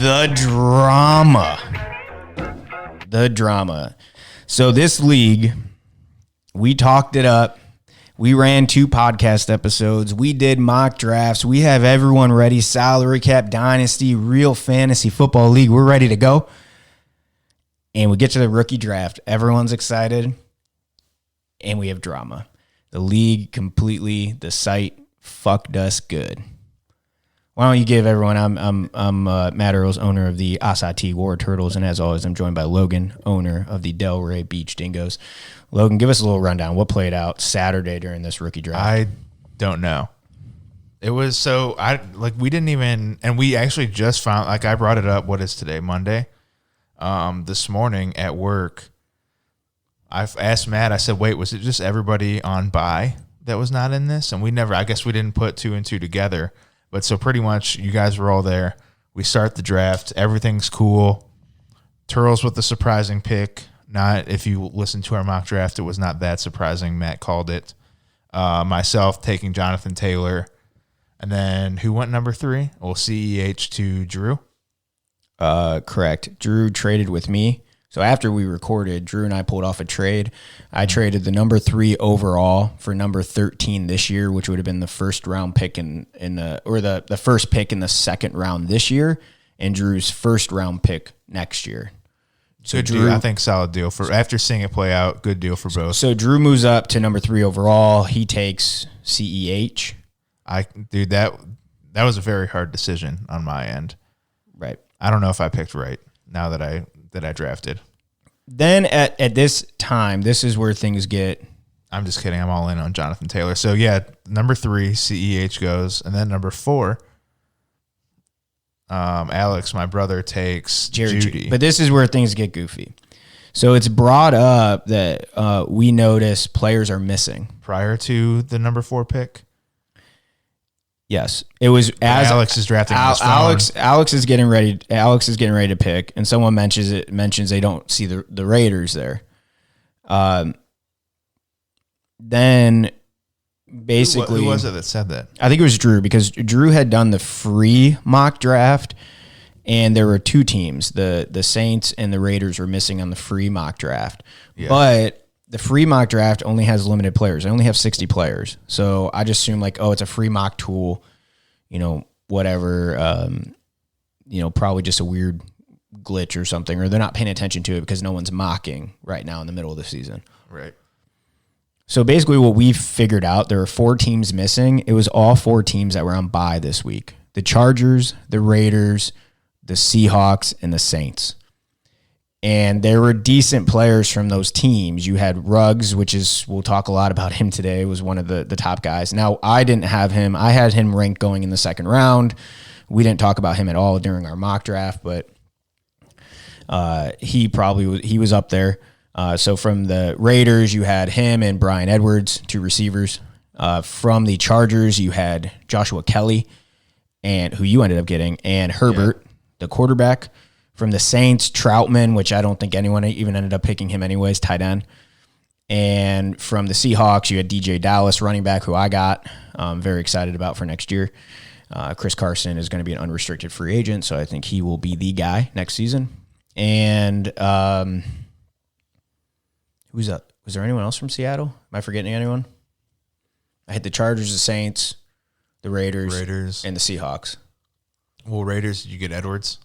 The drama. So this league, we talked it up. We ran 2 podcast episodes. We did mock drafts. We have everyone ready. Salary cap, dynasty, real fantasy football league. We're ready to go. And we get to the rookie draft. Everyone's excited. And we have drama. The league completely, the site fucked us good. Why don't you give everyone, I'm Matt Earls, owner of the Asati War Turtles, and as always, I'm joined by Logan, owner of the Delray Beach Dingos. Logan, give us a little rundown. What played out Saturday during this rookie draft? I don't know. It was we didn't even, and we actually just found, I brought it up, what is today, Monday? This morning at work, I asked Matt, I said, wait, was it just everybody on bye that was not in this? And I guess we didn't put 2 and 2 together. But so pretty much you guys were all there. We start the draft. Everything's cool. Turtles with the surprising pick. Not, if you listen to our mock draft, it was not that surprising. Matt called it. Myself taking Jonathan Taylor. And then who went number 3? Well, CEH to Drew. Correct. Drew traded with me. So after we recorded, Drew and I pulled off a trade. I traded the number 3 overall for number 13 this year, which would have been the first round pick the first pick in the second round this year, and Drew's first round pick next year. So good deal. I think solid deal for after seeing it play out. Good deal for both. So Drew moves up to number 3 overall. He takes CEH. That was a very hard decision on my end. Right. I don't know if I picked right now that I drafted. Then at this time, this is where things get. I'm just kidding. I'm all in on Jonathan Taylor. So yeah, number 3, CEH goes, and then number 4, Alex, my brother, takes Judy. But this is where things get goofy. So it's brought up that we notice players are missing Prior to the number 4 pick? Yes, it was as Alex is drafting on his phone. Alex is getting ready to pick, and someone mentions they don't see the Raiders there. Then basically, who was it that said that? I think it was Drew, because Drew had done the free mock draft, and there were 2 teams, the Saints and the Raiders, were missing on the free mock draft. Yeah. But the free mock draft only has limited players. I only have 60 players. So I just assume it's a free mock tool, whatever, probably just a weird glitch or something, or they're not paying attention to it because no one's mocking right now in the middle of the season. Right. So basically what we figured out, there were 4 teams missing. It was all 4 teams that were on bye this week. The Chargers, the Raiders, the Seahawks, and the Saints. And there were decent players from those teams. You had Ruggs, we'll talk a lot about him today, was one of the top guys. Now, I didn't have him. I had him ranked going in the second round. We didn't talk about him at all during our mock draft, but he was up there. So from the Raiders, you had him and Bryan Edwards, 2 receivers. From the Chargers, you had Joshua Kelly, and who you ended up getting, and Herbert, the quarterback. From the Saints, Troutman, which I don't think anyone even ended up picking him anyways, tight end. And from the Seahawks, you had DJ Dallas, running back, who I got. Very excited about for next year. Chris Carson is going to be an unrestricted free agent, so I think he will be the guy next season. And who's up? Was there anyone else from Seattle? Am I forgetting anyone? I hit the Chargers, the Saints, the Raiders, and the Seahawks. Well, Raiders, did you get Edwards?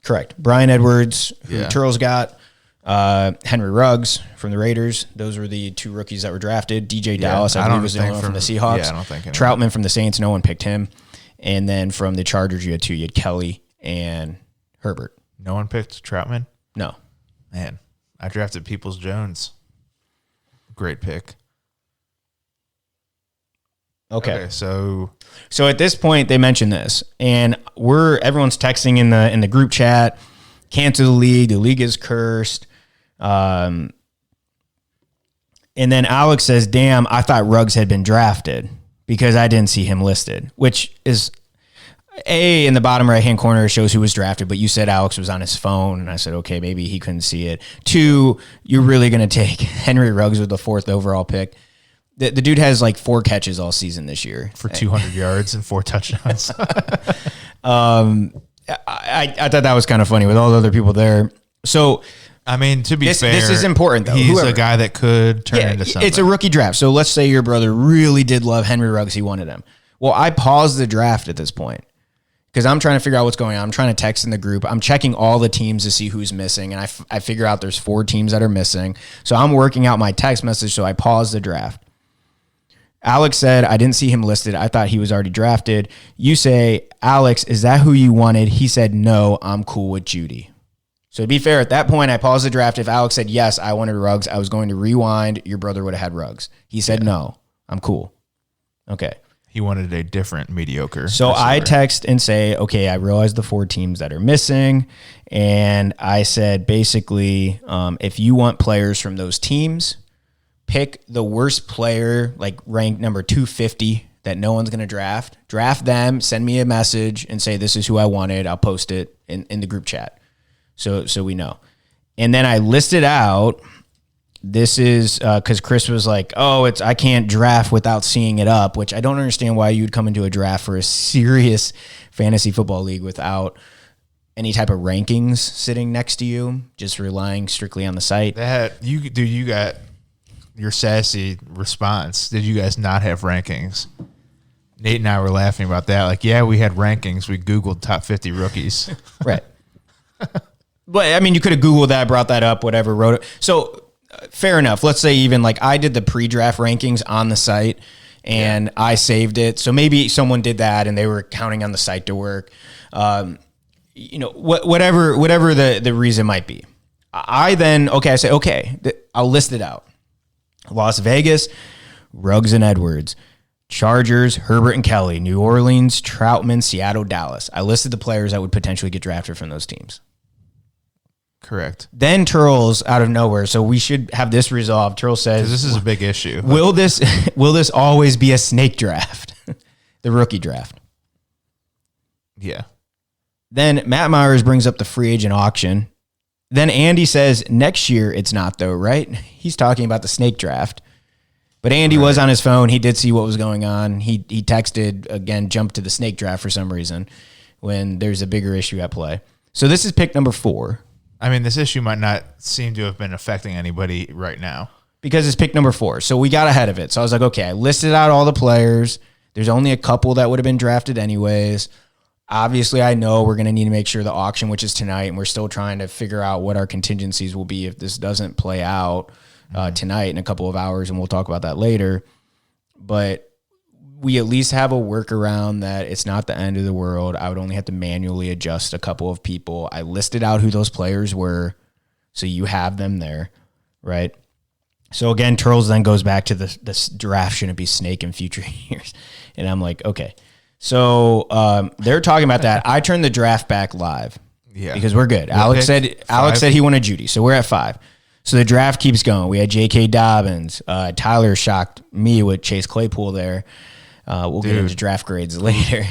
Correct. Bryan Edwards, who Turtles got. Henry Ruggs from the Raiders. Those were the 2 rookies that were drafted. DJ Dallas, I believe, was the only one from the Seahawks. Yeah, I don't think Troutman from the Saints, no one picked him. And then from the Chargers, you had 2. You had Kelly and Herbert. No one picked Troutman? No. Man, I drafted Peoples-Jones. Great pick. Okay, so at this point they mentioned this, and everyone's texting in the group chat, cancel the league. The league is cursed. And then Alex says, "Damn, I thought Ruggs had been drafted because I didn't see him listed." Which is in the bottom right hand corner, it shows who was drafted. But you said Alex was on his phone, and I said, okay, maybe he couldn't see it. 2, you're really going to take Henry Ruggs with the 4th overall pick. The dude has 4 catches all season this year for 200 yards and 4 touchdowns. I thought that was kind of funny with all the other people there. So, I mean, to be fair, this is important though. He's a guy that could turn into something. It's a rookie draft. So let's say your brother really did love Henry Ruggs. He wanted him. Well, I paused the draft at this point because I'm trying to figure out what's going on. I'm trying to text in the group. I'm checking all the teams to see who's missing. And I figure out there's 4 teams that are missing. So I'm working out my text message. So I paused the draft. Alex said, I didn't see him listed. I thought he was already drafted. You say, Alex, is that who you wanted? He said, no, I'm cool with Judy. So to be fair, at that point, I paused the draft. If Alex said, yes, I wanted Ruggs, I was going to rewind. Your brother would have had Ruggs. He said, no, I'm cool. Okay. He wanted a different mediocre. So receiver. I text and say, okay, I realize the 4 teams that are missing. And I said, basically, if you want players from those teams, pick the worst player, like ranked number 250 that no one's going to draft. Draft them, send me a message and say, this is who I wanted. I'll post it in the group chat. So we know. And then I listed out, this is because Chris was like, oh, I can't draft without seeing it up, which I don't understand why you'd come into a draft for a serious fantasy football league without any type of rankings sitting next to you, just relying strictly on the site. You got your sassy response. Did you guys not have rankings? Nate and I were laughing about that. Like, yeah, we had rankings. We Googled top 50 rookies. Right. But, I mean, you could have Googled that, brought that up, whatever, wrote it. So, fair enough. Let's say even, like, I did the pre-draft rankings on the site, and I saved it. So, maybe someone did that, and they were counting on the site to work. Whatever the reason might be. I say, I'll list it out. Las Vegas, Ruggs and Edwards. Chargers, Herbert and Kelly. New Orleans, Troutman, Seattle, Dallas. I listed the players that would potentially get drafted from those teams. Correct. Then Turles out of nowhere. So we should have this resolved. Turles says, this is a big issue. Will this always be a snake draft? The rookie draft. Yeah. Then Matt Myers brings up the free agent auction. Then Andy says, next year it's not though, right? He's talking about the snake draft. But Andy was on his phone. He did see what was going on. He texted, again, jumped to the snake draft for some reason when there's a bigger issue at play. So this is pick number 4. I mean, this issue might not seem to have been affecting anybody right now. Because it's pick number 4. So we got ahead of it. So I was like, okay, I listed out all the players. There's only a couple that would have been drafted anyways. Obviously, I know we're going to need to make sure the auction, which is tonight, and we're still trying to figure out what our contingencies will be if this doesn't play out tonight in a couple of hours, and we'll talk about that later. But we at least have a workaround that it's not the end of the world. I would only have to manually adjust a couple of people. I listed out who those players were, so you have them there, right? So again, Turles then goes back to this draft shouldn't be snake in future years. And I'm like, okay. So they're talking about that. I turned the draft back live because we're good. Alex said he wanted Judy, so we're at 5. So the draft keeps going. We had J.K. Dobbins. Tyler shocked me with Chase Claypool there. We'll get into draft grades later.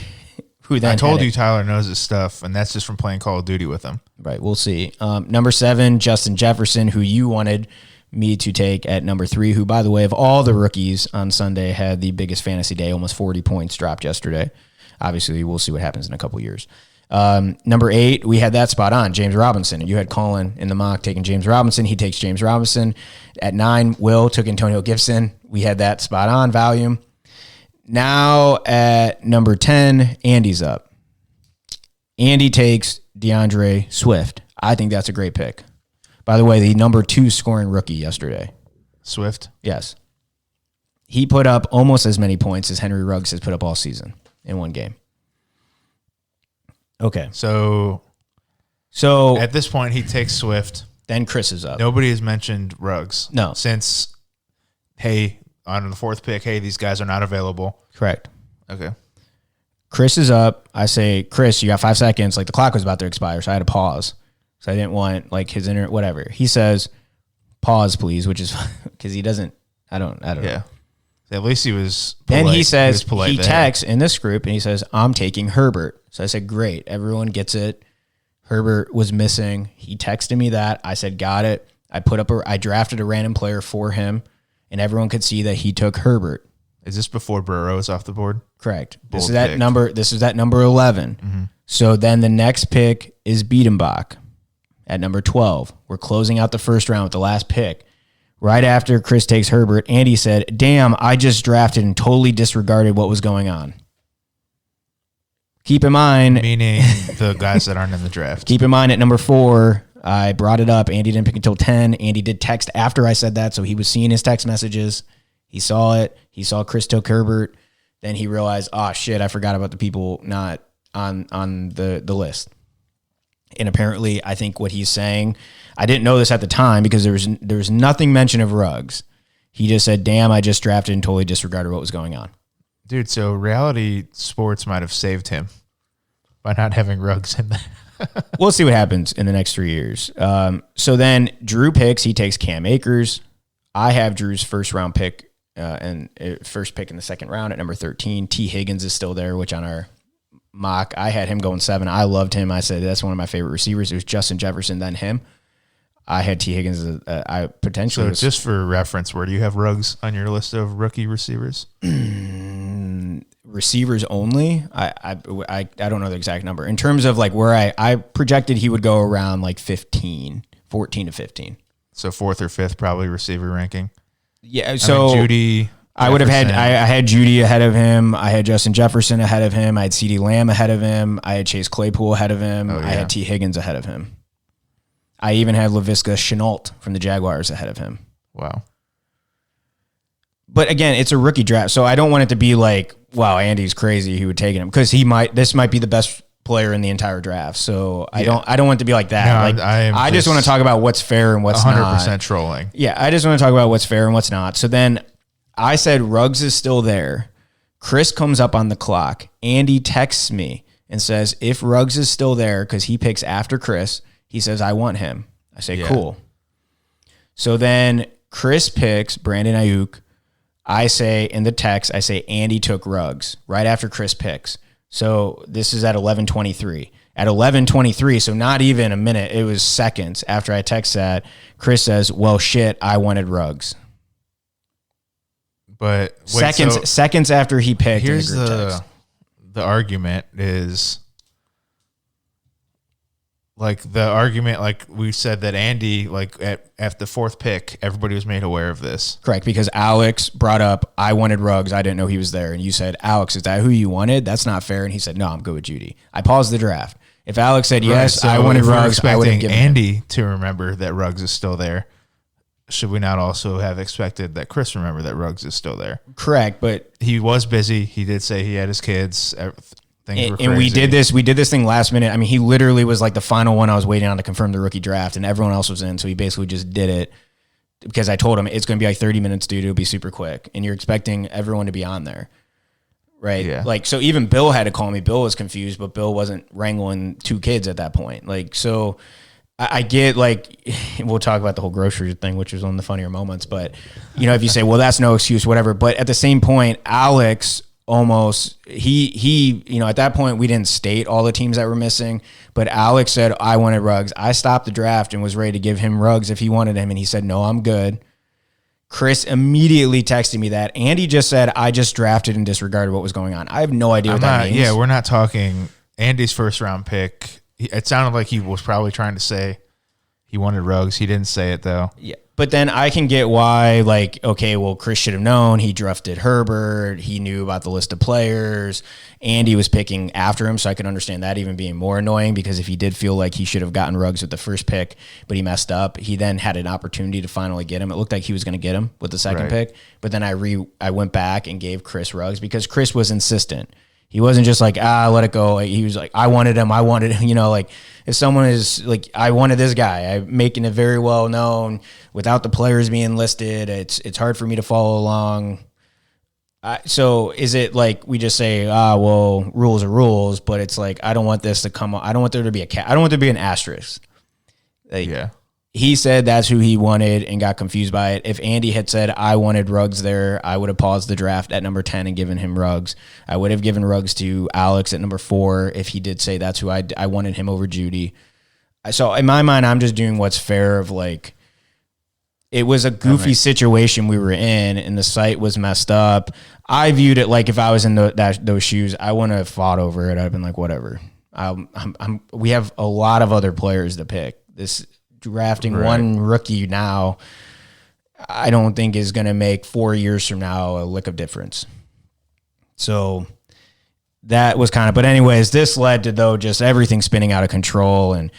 I told you Tyler knows his stuff, and that's just from playing Call of Duty with him. Right, we'll see. Number 7, Justin Jefferson, who you wanted me to take at number 3, who, by the way, of all the rookies on Sunday, had the biggest fantasy day, almost 40 points dropped yesterday. Obviously, we'll see what happens in a couple years. Number 8, we had that spot on, James Robinson. You had Colin in the mock taking James Robinson. He takes James Robinson. At 9, Will took Antonio Gibson. We had that spot on, volume. Now at number 10, Andy's up. Andy takes DeAndre Swift. I think that's a great pick. By the way, the number 2 scoring rookie yesterday. Swift? Yes. He put up almost as many points as Henry Ruggs has put up all season in one game. Okay. So at this point, he takes Swift. Then Chris is up. Nobody has mentioned Ruggs. No. Since, hey, on the 4th pick, hey, these guys are not available. Correct. Okay. Chris is up. I say, Chris, you got 5 seconds. Like the clock was about to expire, so I had to pause. So I didn't want like his whatever. He says, pause, please, which is because he doesn't, I don't know. At least he was polite. Then he says, he texts in this group and he says, I'm taking Herbert. So I said, great. Everyone gets it. Herbert was missing. He texted me that. I said, got it. I drafted a random player for him and everyone could see that he took Herbert. Is this before Burrow is off the board? Correct. This is that number 11. Mm-hmm. So then the next pick is Biedenbach at number 12. We're closing out the first round with the last pick. Right after Chris takes Herbert, Andy said, damn, I just drafted and totally disregarded what was going on. Keep in mind. Meaning the guys that aren't in the draft. Keep in mind at number 4, I brought it up. Andy didn't pick until 10. Andy did text after I said that, so he was seeing his text messages. He saw it. He saw Chris took Herbert. Then he realized, oh, shit, I forgot about the people not on the list. And apparently, I think what he's saying, I didn't know this at the time because there was nothing mention of Ruggs. He just said, damn, I just drafted and totally disregarded what was going on. Dude, so reality sports might have saved him by not having Ruggs in there. We'll see what happens in the next 3 years. So then Drew picks. He takes Cam Akers. I have Drew's first round pick and first pick in the second round at number 13. T. Higgins is still there, which on our mock, I had him going 7. I loved him. I said that's one of my favorite receivers. It was Justin Jefferson, then him. I had T. Higgins. I potentially. So just for reference, where do you have Ruggs on your list of rookie receivers? Receivers only. I don't know the exact number in terms of like where I projected he would go around like 14 to 15. So 4th or 5th probably receiver ranking. Yeah. So Judy. I would have had I had Judy ahead of him. I had Justin Jefferson ahead of him. I had CeeDee Lamb ahead of him. I had Chase Claypool ahead of him. I had T. Higgins ahead of him. I even had Laviska Shenault from the Jaguars ahead of him. Wow. But again, it's a rookie draft, so I don't want it to be like, wow, Andy's crazy. He would take him because this might be the best player in the entire draft. So I don't want it to be like that. No, I just want to talk about what's fair and what's 100% not. 100% trolling. Yeah, I just want to talk about what's fair and what's not. So then I said Ruggs is still there. Chris comes up on the clock. Andy texts me and says, if Ruggs is still there, because he picks after Chris, he says, I want him. I say, cool. So then Chris picks Brandon Ayuk. I say in the text, I say Andy took Ruggs right after Chris picks. So this is at 11:23. At 11:23, so not even a minute, it was seconds after I text that, Chris says, well, shit, I wanted Ruggs. But wait, seconds after he picked. Here's the argument is like we said that Andy, like at the 4th pick, everybody was made aware of this. Correct, because Alex brought up, I wanted Ruggs. I didn't know he was there. And you said, Alex, is that who you wanted? That's not fair. And he said, no, I'm good with Judy. I paused the draft. If Alex said yes, so I wanted Ruggs, I would have given Andy to remember that Ruggs is still there. Should we not also have expected that Chris remember that Ruggs is still there? Correct, but he was busy. He did say he had his kids. Things were crazy. And we did this thing last minute. I mean, he literally was like the final one I was waiting on to confirm the rookie draft, and everyone else was in. So he basically just did it because I told him it's going to be like 30 minutes, dude. It'll be super quick, and you're expecting everyone to be on there, right? Yeah. Like, so even Bill had to call me. Bill was confused, but Bill wasn't wrangling 2 kids at that point. Like, so I get, like, we'll talk about the whole grocery thing, which was one of the funnier moments. But, you know, if you say, well, that's no excuse, whatever. But at the same point, Alex almost, he, you know, at that point, we didn't state all the teams that were missing. But Alex said, I wanted Ruggs. I stopped the draft and was ready to give him Ruggs if he wanted him. And he said, no, I'm good. Chris immediately texted me that. Andy just said, I just drafted and disregarded what was going on. I have no idea what that means. Yeah, we're not talking Andy's first round pick. It sounded like he was probably trying to say he wanted Ruggs. He didn't say it, though. Yeah, but then I can get why, like, okay, well, Chris should have known. He drafted Herbert. He knew about the list of players. Andy was picking after him, so I can understand that even being more annoying because if he did feel like he should have gotten Ruggs with the first pick, but he messed up, he then had an opportunity to finally get him. It looked like he was going to get him with the second pick, but then I went back and gave Chris Ruggs because Chris was insistent. He wasn't just like, let it go. He was like, I wanted him. You know, like if someone is like, I wanted this guy, I'm making it very well known without the players being listed. It's hard for me to follow along. So is it like we just say, well, rules are rules, but it's like, I don't want this to come. I don't want there to be I don't want there to be an asterisk. Like, yeah. He said that's who he wanted and got confused by it. If Andy had said, I wanted Ruggs there, I would have paused the draft at number 10 and given him Ruggs. I would have given Ruggs to Alex at number 4 if he did say that's who I wanted him over Judy. So in my mind, I'm just doing what's fair of like, it was a goofy situation we were in and the site was messed up. I viewed it like if I was in those shoes, I wouldn't have fought over it. I'd been like, whatever. We have a lot of other players to pick. This drafting one rookie now, I don't think is going to make 4 years from now a lick of difference. So that was kind of, but anyways, this led to though just everything spinning out of control, and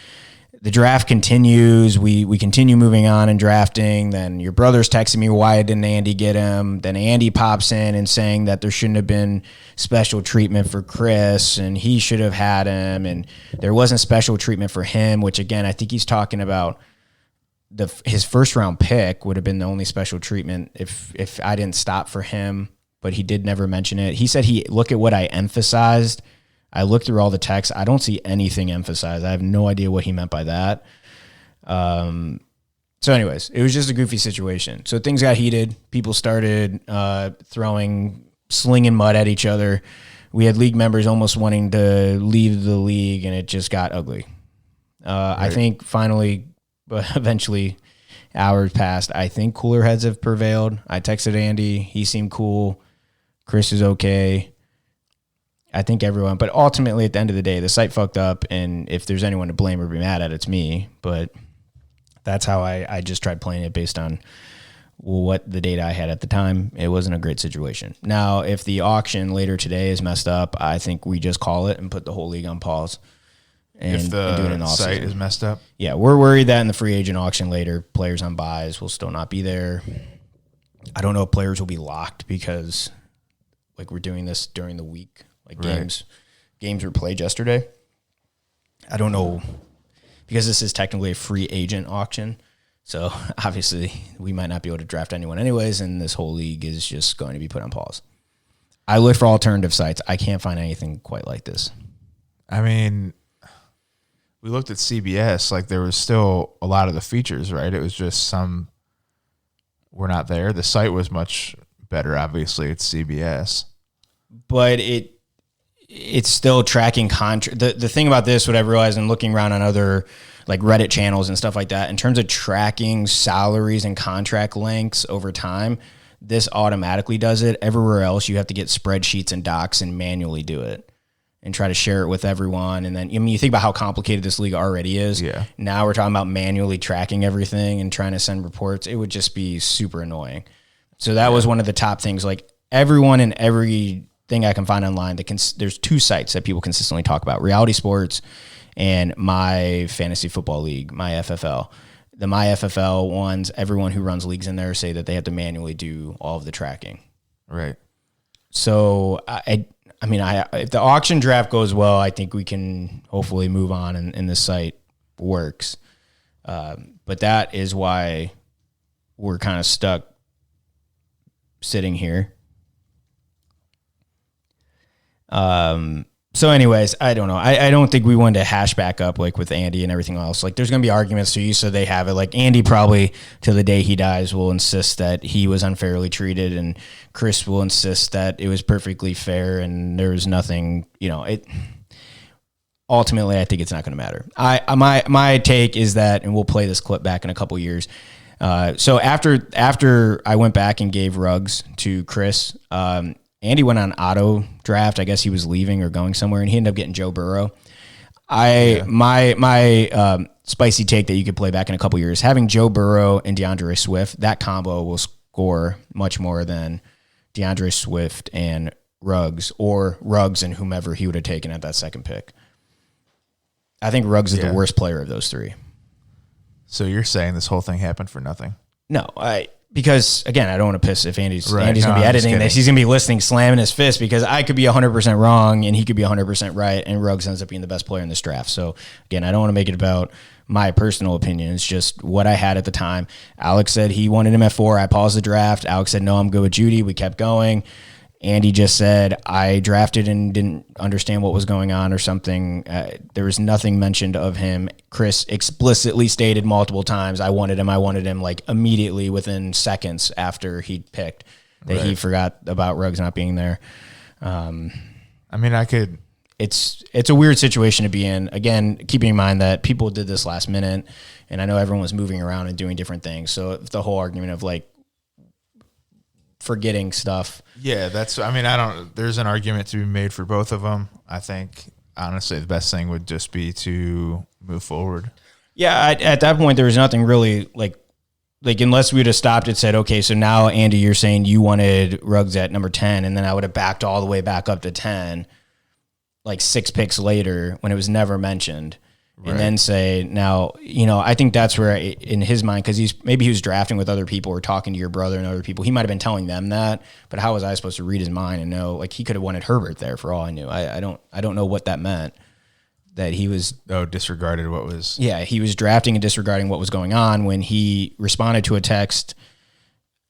the draft continues. We continue moving on and drafting. Then your brother's texting me, why didn't Andy get him? Then Andy pops in and saying that there shouldn't have been special treatment for Chris and he should have had him. And there wasn't special treatment for him, which again, I think he's talking about his first round pick would have been the only special treatment if I didn't stop for him, but he did never mention it. He said look at what I emphasized. I looked through all the texts. I don't see anything emphasized. I have no idea what he meant by that. So anyways, it was just a goofy situation. So things got heated. People started slinging mud at each other. We had league members almost wanting to leave the league, and it just got ugly. I think finally, but eventually, hours passed. I think cooler heads have prevailed. I texted Andy. He seemed cool. Chris is okay. I think everyone, but ultimately at the end of the day, the site fucked up, and if there's anyone to blame or be mad at, it's me. But that's how I just tried playing it based on what the data I had at the time. It wasn't a great situation. Now, if the auction later today is messed up, I think we just call it and put the whole league on pause. And, if the site is messed up? Yeah, we're worried that in the free agent auction later, players on buys will still not be there. I don't know if players will be locked because like we're doing this during the week. Like games were played yesterday. I don't know, because this is technically a free agent auction. So obviously we might not be able to draft anyone anyways, and this whole league is just going to be put on pause. I looked for alternative sites. I can't find anything quite like this. I mean, we looked at CBS, like there was still a lot of the features, right? It was just some were not there. The site was much better, obviously. It's CBS. But it's still tracking contract. The thing about this, what I've realized in looking around on other like Reddit channels and stuff like that, in terms of tracking salaries and contract lengths over time, this automatically does it. Everywhere else, you have to get spreadsheets and docs and manually do it and try to share it with everyone. And then, I mean, you think about how complicated this league already is. Yeah. Now we're talking about manually tracking everything and trying to send reports. It would just be super annoying. So that was one of the top things. Like everyone in every thing I can find online, there's two sites that people consistently talk about: Reality Sports and My Fantasy Football League, My FFL. The My FFL ones, everyone who runs leagues in there say that they have to manually do all of the tracking. Right. So I mean, if the auction draft goes well, I think we can hopefully move on and this site works. But that is why we're kind of stuck sitting here. So anyways, I don't know. I don't think we wanted to hash back up like with Andy and everything else. Like there's going to be arguments to you, so they have it. Like Andy probably till the day he dies will insist that he was unfairly treated, and Chris will insist that it was perfectly fair and there was nothing, ultimately I think it's not going to matter. My take is that, and we'll play this clip back in a couple years. So after I went back and gave Ruggs to Chris, Andy went on auto draft. I guess he was leaving or going somewhere, and he ended up getting Joe Burrow. My spicy take that you could play back in a couple years, having Joe Burrow and DeAndre Swift, that combo will score much more than DeAndre Swift and Ruggs, or Ruggs and whomever he would have taken at that second pick. I think Ruggs is the worst player of those three. So you're saying this whole thing happened for nothing? No, because, again, I don't want to piss if Andy's going to be editing this. He's going to be listening, slamming his fist, because I could be 100% wrong and he could be 100% right, and Ruggs ends up being the best player in this draft. So, again, I don't want to make it about my personal opinion. It's just what I had at the time. Alex said he wanted him at 4. I paused the draft. Alex said, no, I'm good with Judy. We kept going. Andy just said, I drafted and didn't understand what was going on or something. There was nothing mentioned of him. Chris explicitly stated multiple times, I wanted him like immediately within seconds after he picked that he forgot about Ruggs not being there. It's a weird situation to be in. Again, keeping in mind that people did this last minute, and I know everyone was moving around and doing different things. So the whole argument of like forgetting stuff. Yeah, there's an argument to be made for both of them. I think honestly, the best thing would just be to move forward. Yeah, at that point, there was nothing really like unless we would have stopped and said, okay, so now, Andy, you're saying you wanted Ruggs at number 10, and then I would have backed all the way back up to 10, like 6 picks later when it was never mentioned. Right. And then say, now, I think that's where in his mind, because maybe he was drafting with other people or talking to your brother and other people. He might have been telling them that, but how was I supposed to read his mind and know? Like, he could have wanted Herbert there for all I knew. I don't know what that meant. That he was disregarded what was. Yeah, he was drafting and disregarding what was going on. When he responded to a text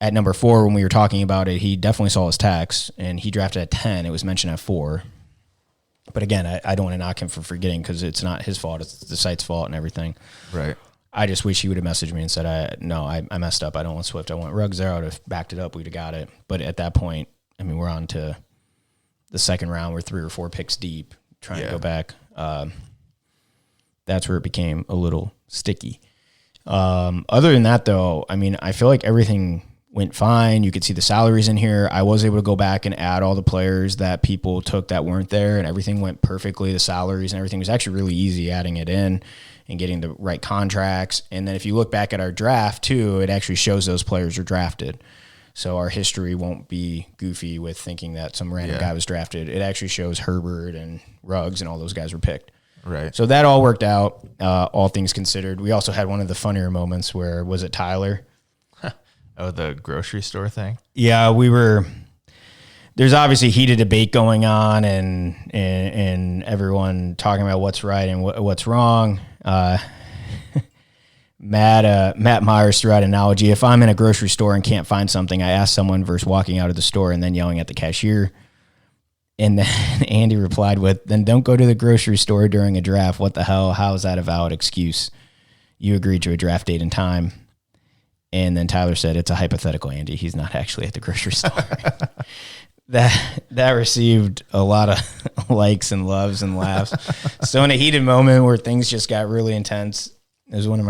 at number 4 when we were talking about it, he definitely saw his text, and he drafted at 10. It was mentioned at 4. But again, I don't want to knock him for forgetting because it's not his fault. It's the site's fault and everything. Right. I just wish he would have messaged me and said, I messed up. I don't want Swift. I want Ruggs there. I would have backed it up. We'd have got it. But at that point, I mean, we're on to the second round. We're 3 or 4 picks deep trying to go back. That's where it became a little sticky. Other than that, though, I mean, I feel like everything went fine. You could see the salaries in here. I was able to go back and add all the players that people took that weren't there, and everything went perfectly. The salaries and everything was actually really easy adding it in and getting the right contracts. And then if you look back at our draft, too, it actually shows those players were drafted. So our history won't be goofy with thinking that some random guy was drafted. It actually shows Herbert and Ruggs and all those guys were picked. Right. So that all worked out, all things considered. We also had one of the funnier moments where, was it Tyler? Oh, the grocery store thing? Yeah, there's obviously heated debate going on and everyone talking about what's right and what's wrong. Matt Myers threw out an analogy. If I'm in a grocery store and can't find something, I ask someone versus walking out of the store and then yelling at the cashier. And then Andy replied with, then don't go to the grocery store during a draft. What the hell? How is that a valid excuse? You agreed to a draft date and time. And then Tyler said, it's a hypothetical, Andy. He's not actually at the grocery store. That received a lot of likes and loves and laughs. So in a heated moment where things just got really intense, it was one of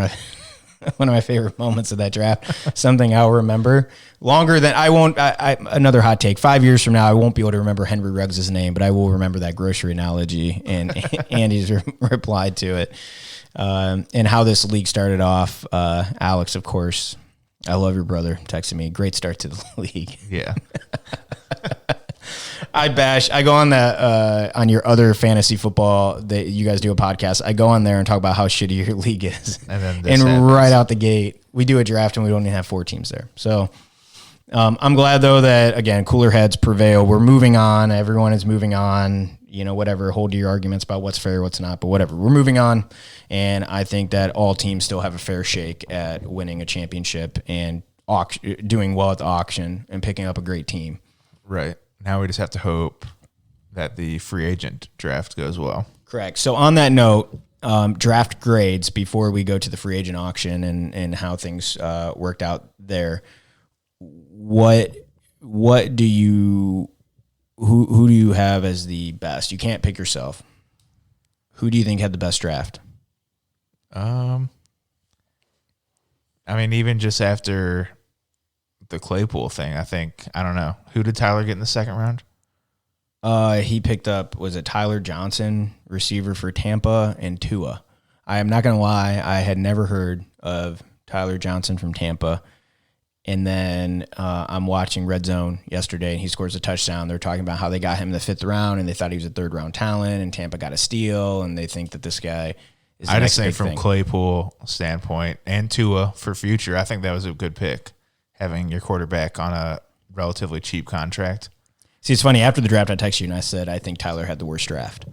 my favorite moments of that draft. Something I'll remember longer than I won't. Another hot take. 5 years from now, I won't be able to remember Henry Ruggs' name, but I will remember that grocery analogy and Andy's reply to it, and how this league started off. Alex, of course, I love your brother, texted me. Great start to the league. Yeah. I go on that on your other fantasy football that you guys do a podcast. I go on there and talk about how shitty your league is, and right out the gate, we do a draft and we don't even have 4 teams there. So I'm glad though that again cooler heads prevail. We're moving on. Everyone is moving on. Whatever. Hold to your arguments about what's fair, what's not, but whatever. We're moving on, and I think that all teams still have a fair shake at winning a championship and doing well at the auction and picking up a great team. Right. Now we just have to hope that the free agent draft goes well. Correct. So on that note, draft grades before we go to the free agent auction and how things worked out there. What do you who do you have as the best? You can't pick yourself. Who do you think had the best draft? I mean, even just after the Claypool thing, I don't know. Who did Tyler get in the second round? He picked up, was it Tyler Johnson, receiver for Tampa, and Tua. I am not going to lie, I had never heard of Tyler Johnson from Tampa. And then I'm watching Red Zone yesterday, and he scores a touchdown. They're talking about how they got him in the 5th round, and they thought he was a 3rd-round talent, and Tampa got a steal, and they think that this guy is the I next just think big from thing. Claypool standpoint and Tua for future, I think that was a good pick, having your quarterback on a relatively cheap contract. See, it's funny. After the draft, I texted you, and I said, I think Tyler had the worst draft.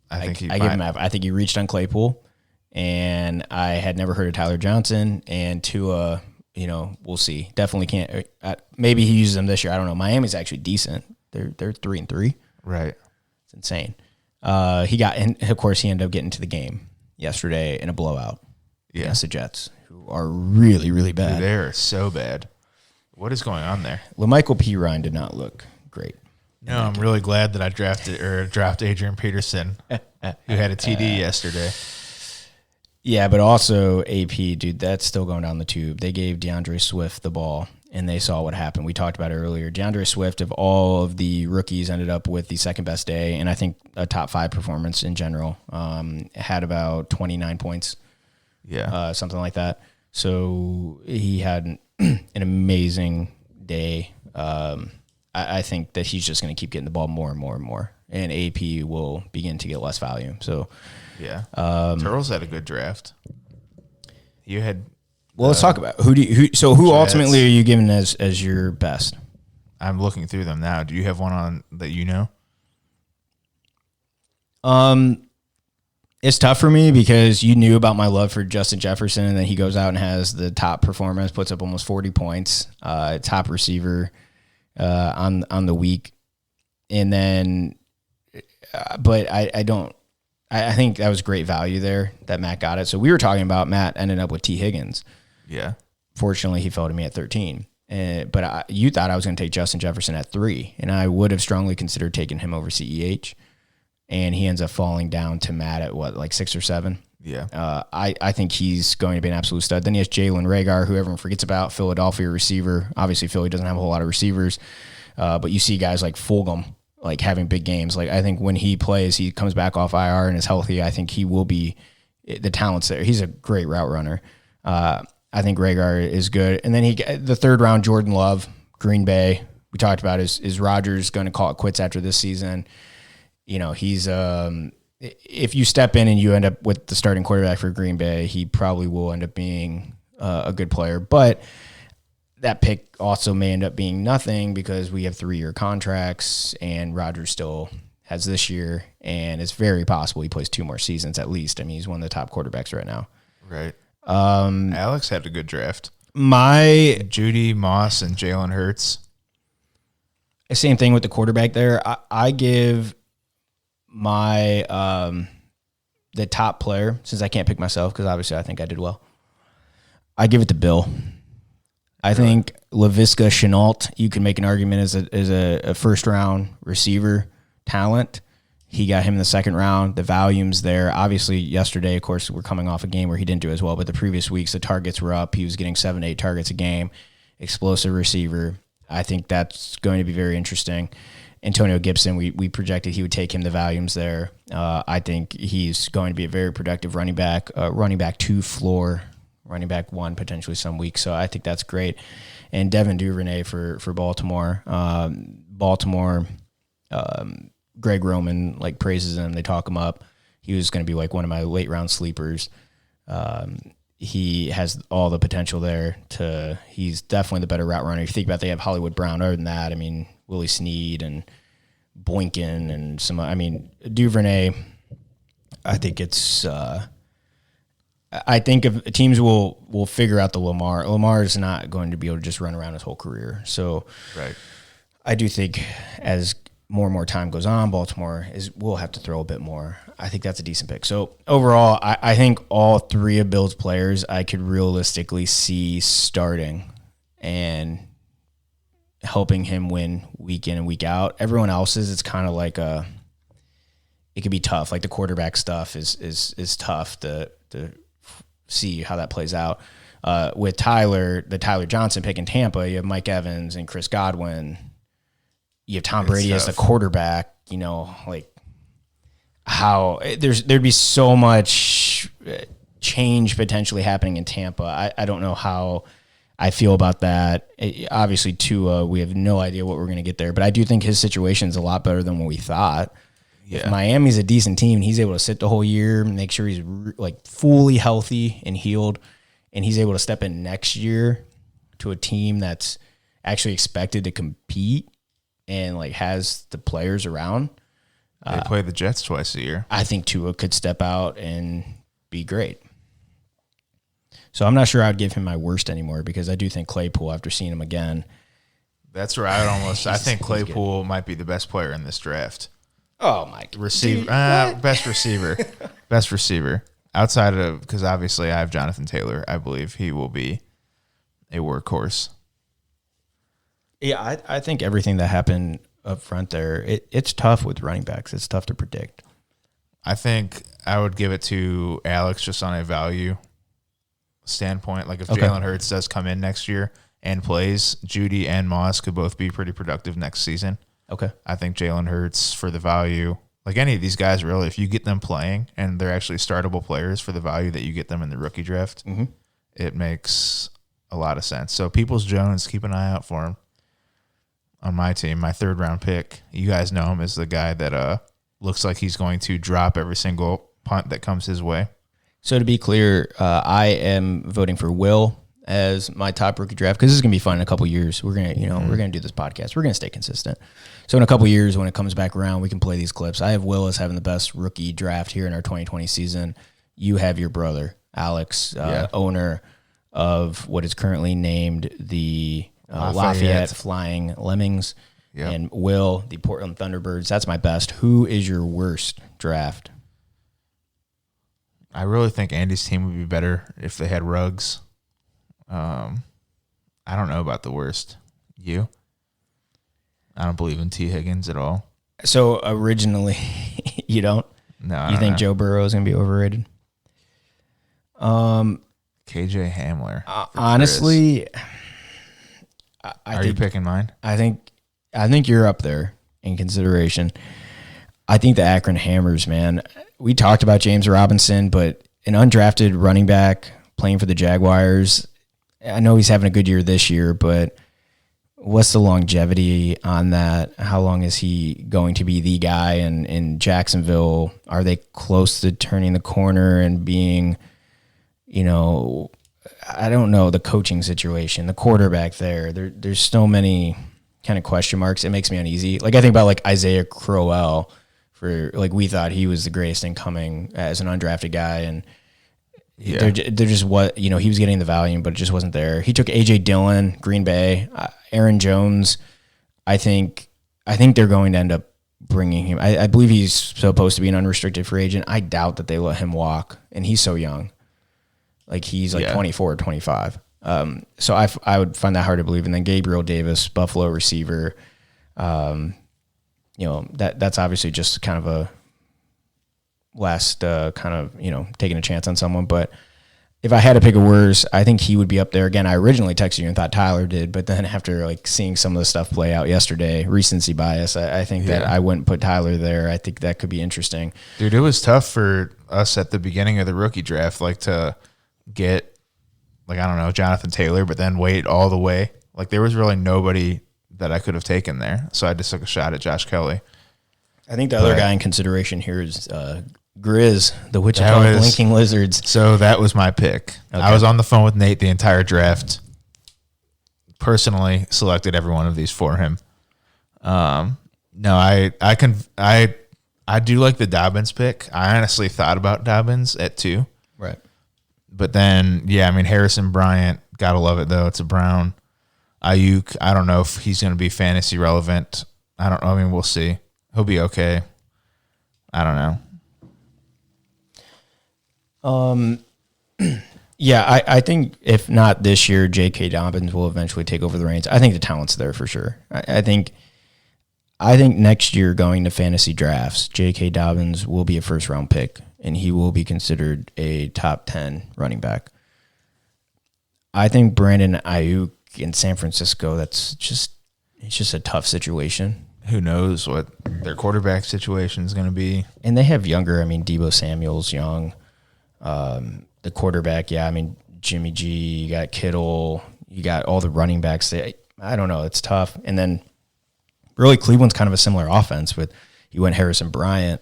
I give him that. I think he reached on Claypool, and I had never heard of Tyler Johnson, and Tua, we'll see. Definitely can't. Maybe he uses them this year. I don't know. Miami's actually decent. They're 3-3. Right. It's insane. And of course, he ended up getting to the game yesterday in a blowout against the Jets, who are really, really bad. Dude, they're so bad. What is going on there? LaMichael P. Ryan did not look great. No, I'm really glad that I dropped Adrian Peterson, who had a TD yesterday. Yeah, but also AP, dude, that's still going down the tube. They gave DeAndre Swift the ball and they saw what happened. We talked about it earlier. DeAndre Swift, of all of the rookies, ended up with the second best day, and I think a top 5 performance in general. Had about 29 points, something like that. So he had an amazing day. I think that he's just going to keep getting the ball more and more and more, and AP will begin to get less value. So, Turtles had a good draft. You had. Well, let's talk about who Jets. Ultimately are you giving as your best? I'm looking through them now. Do you have one on that you know? It's tough for me because you knew about my love for Justin Jefferson, and then he goes out and has the top performance, puts up almost 40 points, top receiver on the week, and then, but I don't. I think that was great value there that Matt got it. So we were talking about Matt ending up with T. Higgins. Yeah. Fortunately, he fell to me at 13. But you thought I was going to take Justin Jefferson at 3, and I would have strongly considered taking him over CEH. And he ends up falling down to Matt at like 6 or 7. Yeah. I think he's going to be an absolute stud. Then he has Jalen Reagor, who everyone forgets about, Philadelphia receiver. Obviously, Philly doesn't have a whole lot of receivers. But you see guys like Fulgham, like having big games. Like I think when he plays, he comes back off IR and is healthy. I think he will be the talent's there. He's a great route runner. I think Reagor is good. And then the 3rd round, Jordan Love, Green Bay. We talked about is Rodgers going to call it quits after this season? You know, he's if you step in and you end up with the starting quarterback for Green Bay, he probably will end up being a good player. But that pick also may end up being nothing because we have 3-year contracts and Rodgers still has this year, and it's very possible he plays 2 more seasons at least. I mean, he's one of the top quarterbacks right now. Right. Alex had a good draft. My Judy, Moss, and Jalen Hurts. Same thing with the quarterback there. I give my the top player, since I can't pick myself because obviously I think I did well. I give it to Bill. I think Laviska Shenault, you can make an argument as a first-round receiver talent. He got him in the 2nd round. The volume's there. Obviously, yesterday, of course, we're coming off a game where he didn't do as well, but the previous weeks, the targets were up. He was getting 7 to 8 targets a game. Explosive receiver. I think that's going to be very interesting. Antonio Gibson, we projected he would take him. The volume's there. I think he's going to be a very productive running back 2 floor, running back 1 potentially some weeks. So I think that's great. And Devin Duvernay for Baltimore. Greg Roman like praises him. They talk him up. He was going to be like one of my late round sleepers. He has all the potential there. He's definitely the better route runner. If you think about it, they have Hollywood Brown. Other than that, I mean, Willie Snead and Boykin and some. I mean, Duvernay. I think it's. I think if teams will figure out the Lamar. Lamar is not going to be able to just run around his whole career. So, right. I do think as more and more time goes on, Baltimore will have to throw a bit more. I think that's a decent pick. So overall, I think all 3 of Bill's players I could realistically see starting and helping him win week in and week out. Everyone else's, it's kind of like it could be tough. Like the quarterback stuff is tough to see how that plays out. With the Tyler Johnson pick in Tampa, you have Mike Evans and Chris Godwin. You have Tom Brady as the quarterback, you know, like how there'd be so much change potentially happening in Tampa. I don't know how I feel about that. Obviously, Tua, we have no idea what we're going to get there, but I do think his situation is a lot better than what we thought. Yeah. If Miami's a decent team and he's able to sit the whole year, make sure he's like fully healthy and healed, and he's able to step in next year to a team that's actually expected to compete and like has the players around. They play the Jets twice a year. I think Tua could step out and be great. So I'm not sure I'd give him my worst anymore because I do think Claypool, after seeing him again. That's where I think Claypool might be the best player in this draft. Oh, my receiver, best receiver, best receiver outside of, because obviously I have Jonathan Taylor. I believe he will be a workhorse. Yeah, I think everything that happened up front there, it's tough with running backs. It's tough to predict. I think I would give it to Alex just on a value standpoint. Like if Jalen Hurts does come in next year and plays, Judy and Moss could both be pretty productive next season. Okay. I think Jalen Hurts, for the value, like any of these guys, really, if you get them playing and they're actually startable players for the value that you get them in the rookie draft, it makes a lot of sense. So Peoples-Jones, keep an eye out for him on my team. My 3rd-round pick, you guys know him as the guy that looks like he's going to drop every single punt that comes his way. So to be clear, I am voting for Will as my top rookie draft because this is gonna be fun in a couple years. We're gonna, we're gonna do this podcast. We're gonna stay consistent. So in a couple years, when it comes back around, we can play these clips. I have Will as having the best rookie draft here in our 2020 season. You have your brother, Alex, owner of what is currently named the Lafayette Flying Lemmings, and Will, the Portland Thunderbirds. That's my best. Who is your worst draft? I really think Andy's team would be better if they had Ruggs. I don't know about the worst. You? I don't believe in T. Higgins at all. So originally, you don't? No. You think Joe Burrow is going to be overrated? KJ Hamler. Honestly, are you picking mine? I think you're up there in consideration. I think the Akron Hammers, man. We talked about James Robinson, but an undrafted running back playing for the Jaguars. I know he's having a good year this year, but what's the longevity on that? How long is he going to be the guy? And in Jacksonville, are they close to turning the corner and being, I don't know, the coaching situation, the quarterback there's so many kind of question marks. It makes me uneasy. Like I think about like Isaiah Crowell we thought he was the greatest incoming as an undrafted guy. And they're just he was getting the volume, but it just wasn't there. He took A.J. Dillon, Green Bay, Aaron Jones. I think they're going to end up bringing him. I believe he's supposed to be an unrestricted free agent. I doubt that they let him walk, and he's so young. Like he's 24 or 25. So I would find that hard to believe. And then Gabriel Davis, Buffalo receiver. That's obviously just kind of a last taking a chance on someone. But if I had to pick a worse, I think he would be up there. Again, I originally texted you and thought Tyler did, but then after seeing some of the stuff play out yesterday, recency bias, I think that I wouldn't put Tyler there. I think that could be interesting. Dude, it was tough for us at the beginning of the rookie draft, to get, Jonathan Taylor, but then wait all the way. There was really nobody that I could have taken there. So I just took a shot at Josh Kelly. I think the other guy in consideration here is Grizz, the Wichita Blinking Lizards. So that was my pick. Okay. I was on the phone with Nate the entire draft. Personally selected every one of these for him. No, I do like the Dobbins pick. I honestly thought about Dobbins at 2. Right. But then, Harrison Bryant, gotta love it though. It's a Brown. Ayuk, I don't know if he's going to be fantasy relevant. I don't know. I mean, we'll see. He'll be okay. I don't know. I think if not this year, J.K. Dobbins will eventually take over the reins. I think the talent's there for sure. I think next year going to fantasy drafts, J.K. Dobbins will be a first-round pick, and he will be considered a top 10 running back. I think Brandon Ayuk in San Francisco, it's just a tough situation. Who knows what their quarterback situation is going to be. And they have younger, Deebo Samuel's young. The quarterback, Jimmy G, you got Kittle, you got all the running backs. I don't know, it's tough. And then really Cleveland's kind of a similar offense with you went Harrison Bryant.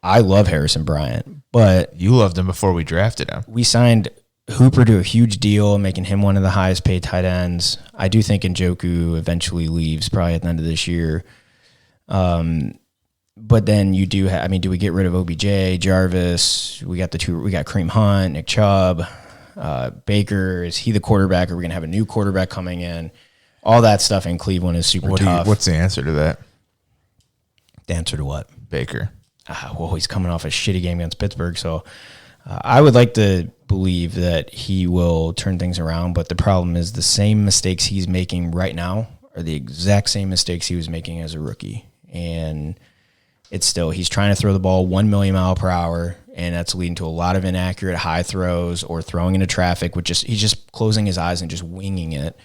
I love Harrison Bryant, but you loved him before we drafted him. We signed Hooper to a huge deal, making him one of the highest paid tight ends. I do think Njoku eventually leaves probably at the end of this year. But then you do have, do we get rid of OBJ, Jarvis? We got Kareem Hunt, Nick Chubb, Baker. Is he the quarterback? Are we going to have a new quarterback coming in? All that stuff in Cleveland is super tough. What's the answer to that? The answer to what? Baker. He's coming off a shitty game against Pittsburgh, so I would like to believe that he will turn things around, but the problem is the same mistakes he's making right now are the exact same mistakes he was making as a rookie. And it's still, he's trying to throw the ball 1 million mile per hour, and that's leading to a lot of inaccurate high throws or throwing into traffic, he's just closing his eyes and just winging it.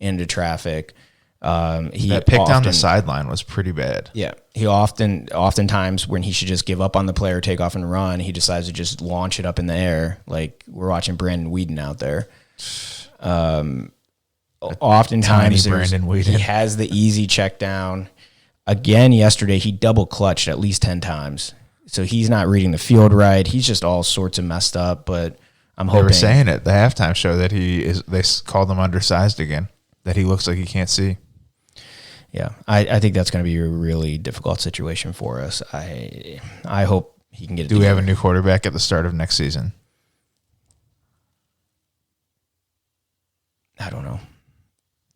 into traffic. That pick down the sideline was pretty bad. Yeah. He oftentimes when he should just give up on the player, take off and run, he decides to just launch it up in the air. Like we're watching Brandon Whedon out there. Oftentimes he has the easy check down. Again, yesterday he double clutched at least 10 times. So he's not reading the field right. He's just all sorts of messed up, but I'm hoping. They were saying at the halftime show that they called him undersized again, that he looks like he can't see. Yeah, I think that's going to be a really difficult situation for us. I hope he can get it. Do we have a new quarterback at the start of next season? I don't know.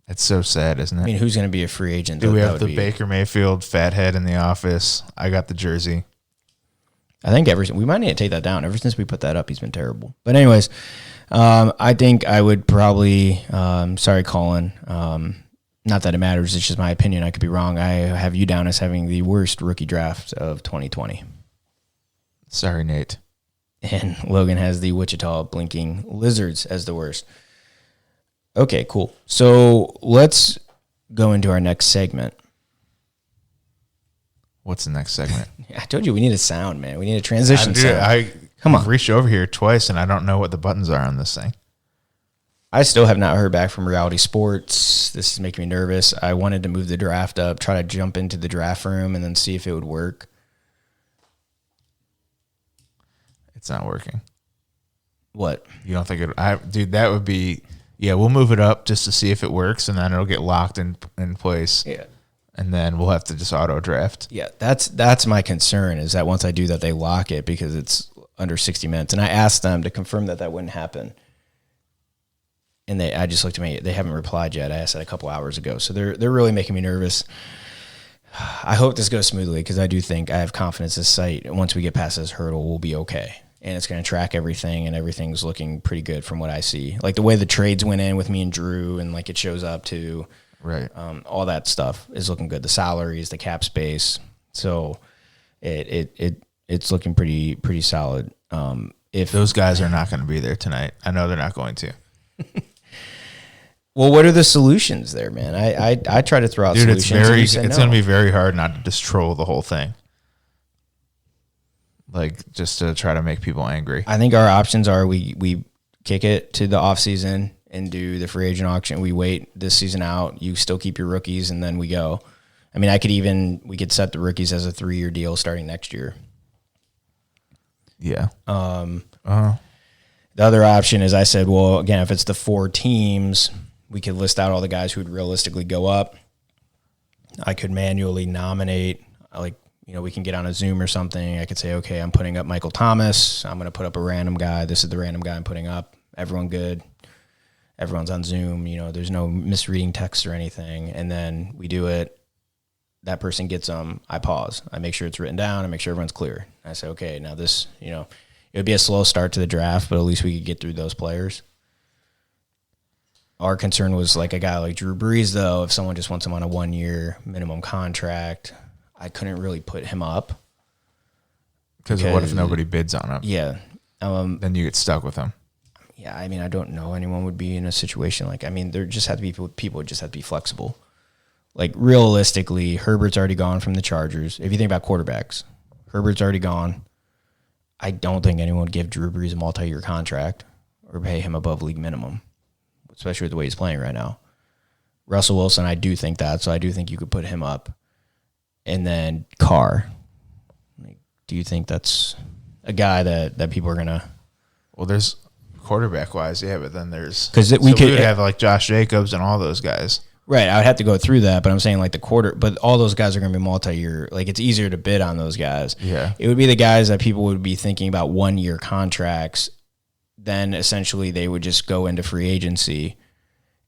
It's so sad, isn't it? I mean, who's going to be a free agent? Do we have the Baker Mayfield fathead in the office? I got the jersey. I think we might need to take that down. Ever since we put that up, he's been terrible. But anyways, I think I would probably, sorry, Colin, not that it matters. It's just my opinion. I could be wrong. I have you down as having the worst rookie draft of 2020. Sorry, Nate. And Logan has the Wichita Blinking Lizards as the worst. Okay, cool. So let's go into our next segment. What's the next segment? I told you we need a sound, man. We need a transition sound. I've reached over here twice, and I don't know what the buttons are on this thing. I still have not heard back from Reality Sports. This is making me nervous. I wanted to move the draft up, try to jump into the draft room, and then see if it would work. It's not working. What? You don't think it? Dude, that would be. Yeah, we'll move it up just to see if it works, and then it'll get locked in place. Yeah. And then we'll have to just auto draft. Yeah, that's my concern, is that once I do that, they lock it because it's under 60 minutes. And I asked them to confirm that wouldn't happen. And I just looked at me. They haven't replied yet. I asked that a couple hours ago. So they're really making me nervous. I hope this goes smoothly because I do think I have confidence this site, once we get past this hurdle, will be okay. And it's going to track everything, and everything's looking pretty good from what I see. Like the way the trades went in with me and Drew, and like it shows up to right. All that stuff is looking good. The salaries, the cap space. So it's looking pretty solid. If those guys are not going to be there tonight, I know they're not going to. Well, what are the solutions there, man? I try to throw out solutions. It's going to be very hard not to just troll the whole thing. Like, just to try to make people angry. I think our options are we kick it to the offseason and do the free agent auction. We wait this season out. You still keep your rookies, and then we go. I mean, we could set the rookies as a 3-year deal starting next year. Yeah. The other option is I said, well, again, if it's the 4 teams, we could list out all the guys who would realistically go up. I could manually nominate, like, we can get on a Zoom or something. I could say, okay, I'm putting up Michael Thomas. I'm going to put up a random guy. This is the random guy I'm putting up. Everyone good. Everyone's on Zoom. There's no misreading text or anything. And then we do it. That person gets them. I pause. I make sure it's written down. I make sure everyone's clear. I say, okay, now this, it would be a slow start to the draft, but at least we could get through those players. Our concern was like a guy like Drew Brees, though. If someone just wants him on a 1-year minimum contract, I couldn't really put him up. Because what if nobody bids on him? Yeah. Then you get stuck with him. Yeah, I mean, I don't know anyone would be in a situation like, there just have to be people would just have to be flexible. Like, realistically, Herbert's already gone from the Chargers. If you think about quarterbacks, Herbert's already gone. I don't think anyone would give Drew Brees a multi-year contract or pay him above league minimum, especially with the way he's playing right now. Russell Wilson, I do think that, so I do think you could put him up. And then Carr. Like, do you think that's a guy that people are going to... Well, there's quarterback-wise, yeah, but then there's... Because we could have like Josh Jacobs and all those guys. Right, I would have to go through that, but I'm saying like but all those guys are going to be multi-year. Like, it's easier to bid on those guys. Yeah. It would be the guys that people would be thinking about 1-year contracts. Then essentially they would just go into free agency.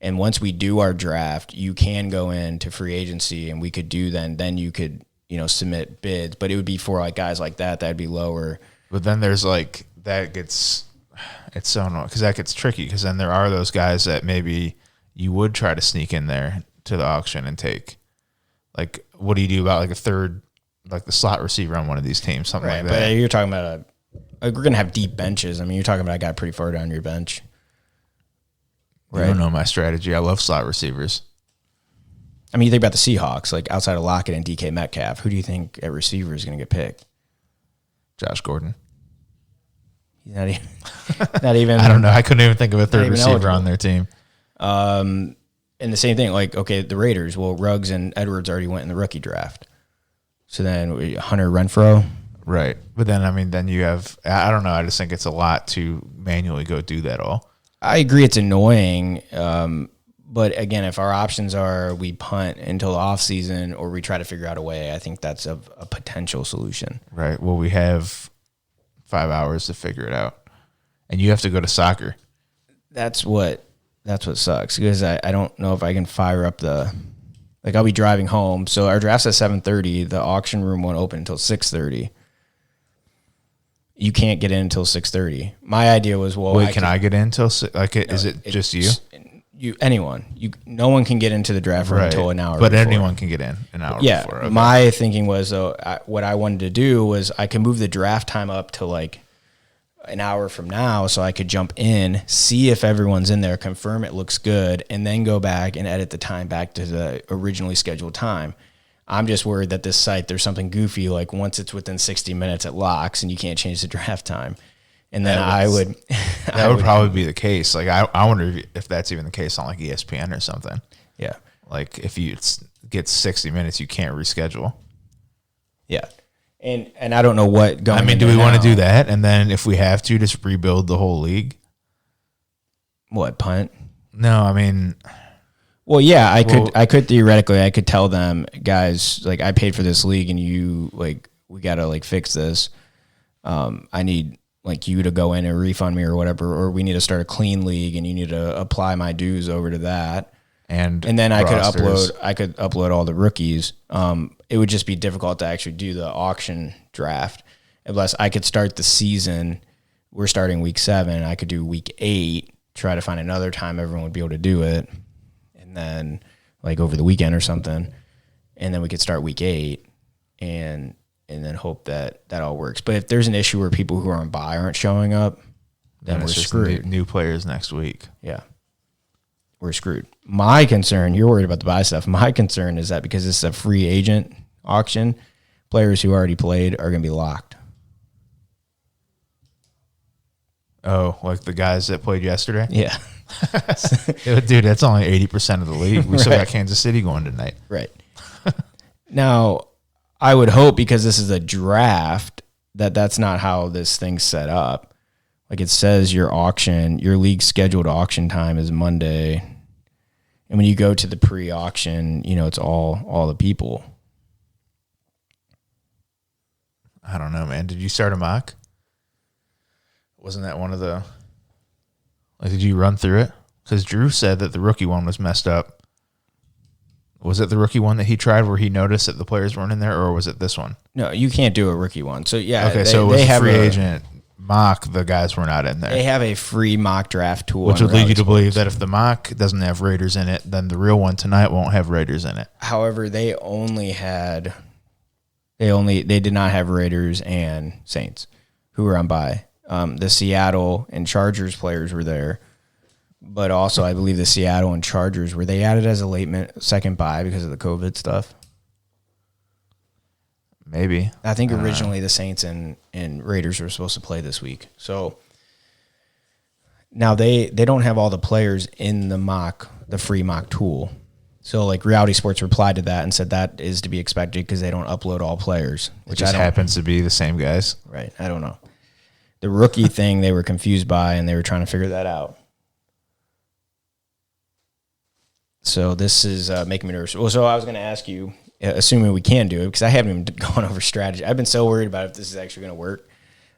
And once we do our draft, you can go into free agency, and we could do then you could, submit bids. But it would be for like guys like that'd be lower. But then there's like, it's so annoying because that gets tricky, because then there are those guys that maybe you would try to sneak in there to the auction and take. Like, what do you do about like a third, like the slot receiver on one of these teams, something like that? But you're talking about we're going to have deep benches. I mean, you're talking about a guy pretty far down your bench. You don't know my strategy. I love slot receivers. I mean, you think about the Seahawks, like outside of Lockett and DK Metcalf, who do you think at receiver is going to get picked? Josh Gordon. He's not even. I don't know. I couldn't even think of a third receiver eligible on their team. And the same thing, like, okay, the Raiders, well, Ruggs and Edwards already went in the rookie draft. So then Hunter Renfrow. Right. But then, I mean, then you have, I don't know. I just think it's a lot to manually go do that all. I agree it's annoying. But again, if our options are we punt until the offseason or we try to figure out a way, I think that's a potential solution. Right. Well, we have 5 hours to figure it out. And you have to go to soccer. That's what sucks, because I don't know if I can fire up I'll be driving home. So our draft's at 7:30. The auction room won't open until 6:30. You can't get in until 6:30. My idea was, well, wait, can I get in until is it just you? Anyone. No one can get into the draft room until an hour. But before. anyone can get in an hour before. Okay. My thinking was, though, what I wanted to do was I can move the draft time up to like an hour from now, so I could jump in, see if everyone's in there, confirm it looks good, and then go back and edit the time back to the originally scheduled time. I'm just worried that this site, there's something goofy, like once it's within 60 minutes, it locks and you can't change the draft time. And then that would probably be the case. Like I wonder if that's even the case on like ESPN or something. Yeah. Like if you get 60 minutes, you can't reschedule. Yeah. And I don't know what going. I mean, do we want to do that? And then if we have to, just rebuild the whole league? What, punt? No, I mean, well, yeah, I could theoretically, I could tell them, guys, like I paid for this league and you like, we got to like fix this. I need like you to go in and refund me or whatever, or we need to start a clean league and you need to apply my dues over to that. And then I could upload all the rookies. It would just be difficult to actually do the auction draft. Unless I could start the season, we're starting week 7. I could do week 8, try to find another time everyone would be able to do it. And then like over the weekend or something. And then we could start week 8 and then hope that all works. But if there's an issue where people who are on bye aren't showing up, then we're screwed. New players next week. Yeah. We're screwed. My concern, you're worried about the buy stuff. My concern is that because this is a free agent auction, players who already played are going to be locked. Oh, like the guys that played yesterday? Yeah. Dude, that's only 80% of the league. We still got Kansas City going tonight. Right. Now, I would hope because this is a draft that's not how this thing's set up. Like it says your league scheduled auction time is Monday. And when you go to the pre-auction, it's all the people. I don't know, man. Did you start a mock? Wasn't that one of the... Like, did you run through it? Because Drew said that the rookie one was messed up. Was it the rookie one that he tried where he noticed that the players weren't in there, or was it this one? No, you can't do a rookie one. So, yeah. Okay, so it was a free agent mock. The guys were not in there. They have a free mock draft tool. Which would lead you to believe that if the mock doesn't have Raiders in it, then the real one tonight won't have Raiders in it. However, they did not have Raiders and Saints who were on bye. The Seattle and Chargers players were there, but also I believe the Seattle and Chargers, were they added as a second bye because of the COVID stuff? Maybe. I think originally the Saints and Raiders were supposed to play this week. So now they don't have all the players in the free mock tool. So like Reality Sports replied to that and said that is to be expected because they don't upload all players. Which just happens to be the same guys. Right. I don't know. The rookie thing they were confused by and they were trying to figure that out. So this is making me nervous. Well, so I was going to ask you, assuming we can do it, because I haven't even gone over strategy. I've been so worried about if this is actually going to work.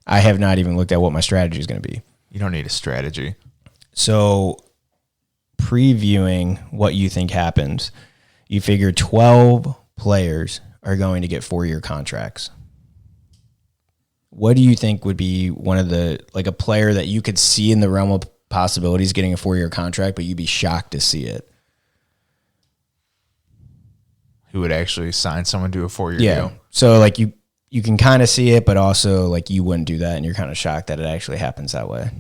I have not even looked at what my strategy is going to be. You don't need a strategy. So previewing what you think happens, you figure 12 players are going to get 4-year contracts. What do you think would be one of the, like a player that you could see in the realm of possibilities getting a 4-year contract, but you'd be shocked to see it? Who would actually sign someone to a 4-year deal? So like you can kind of see it, but also like you wouldn't do that and you're kind of shocked that it actually happens that way.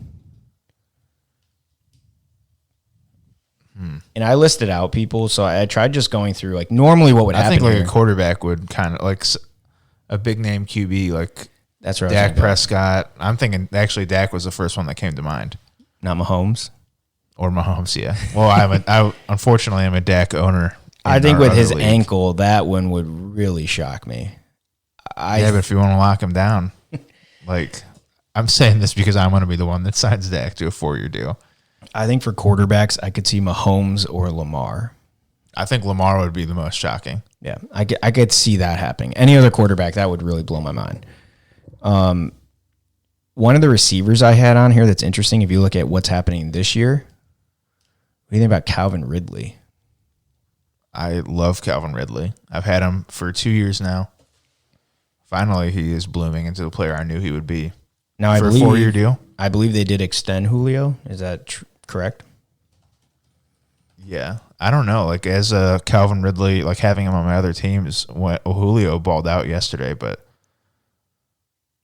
And I listed out people, so I tried just going through, like, normally what would happen I think like here. a quarterback would kind of like a big name QB like That's right. Dak Prescott. I'm thinking actually Dak was the first one that came to mind. Not Mahomes. Or Mahomes, yeah. Well, I unfortunately am a Dak owner. I think with his ankle, that one would really shock me. Yeah, but if you want to lock him down, like I'm saying this because I'm going to be the one that signs Dak to a 4-year deal. I think for quarterbacks, I could see Mahomes or Lamar. I think Lamar would be the most shocking. Yeah, I could see that happening. Any other quarterback, that would really blow my mind. One of the receivers I had on here that's interesting, if you look at what's happening this year, what do you think about Calvin Ridley? I love Calvin Ridley. I've had him for 2 years now. Finally, he is blooming into the player I knew he would be. Now, for a 4-year deal? I believe they did extend Julio. Is that correct? Yeah. I don't know. Like, as a Calvin Ridley, like having him on my other teams, when Julio balled out yesterday, but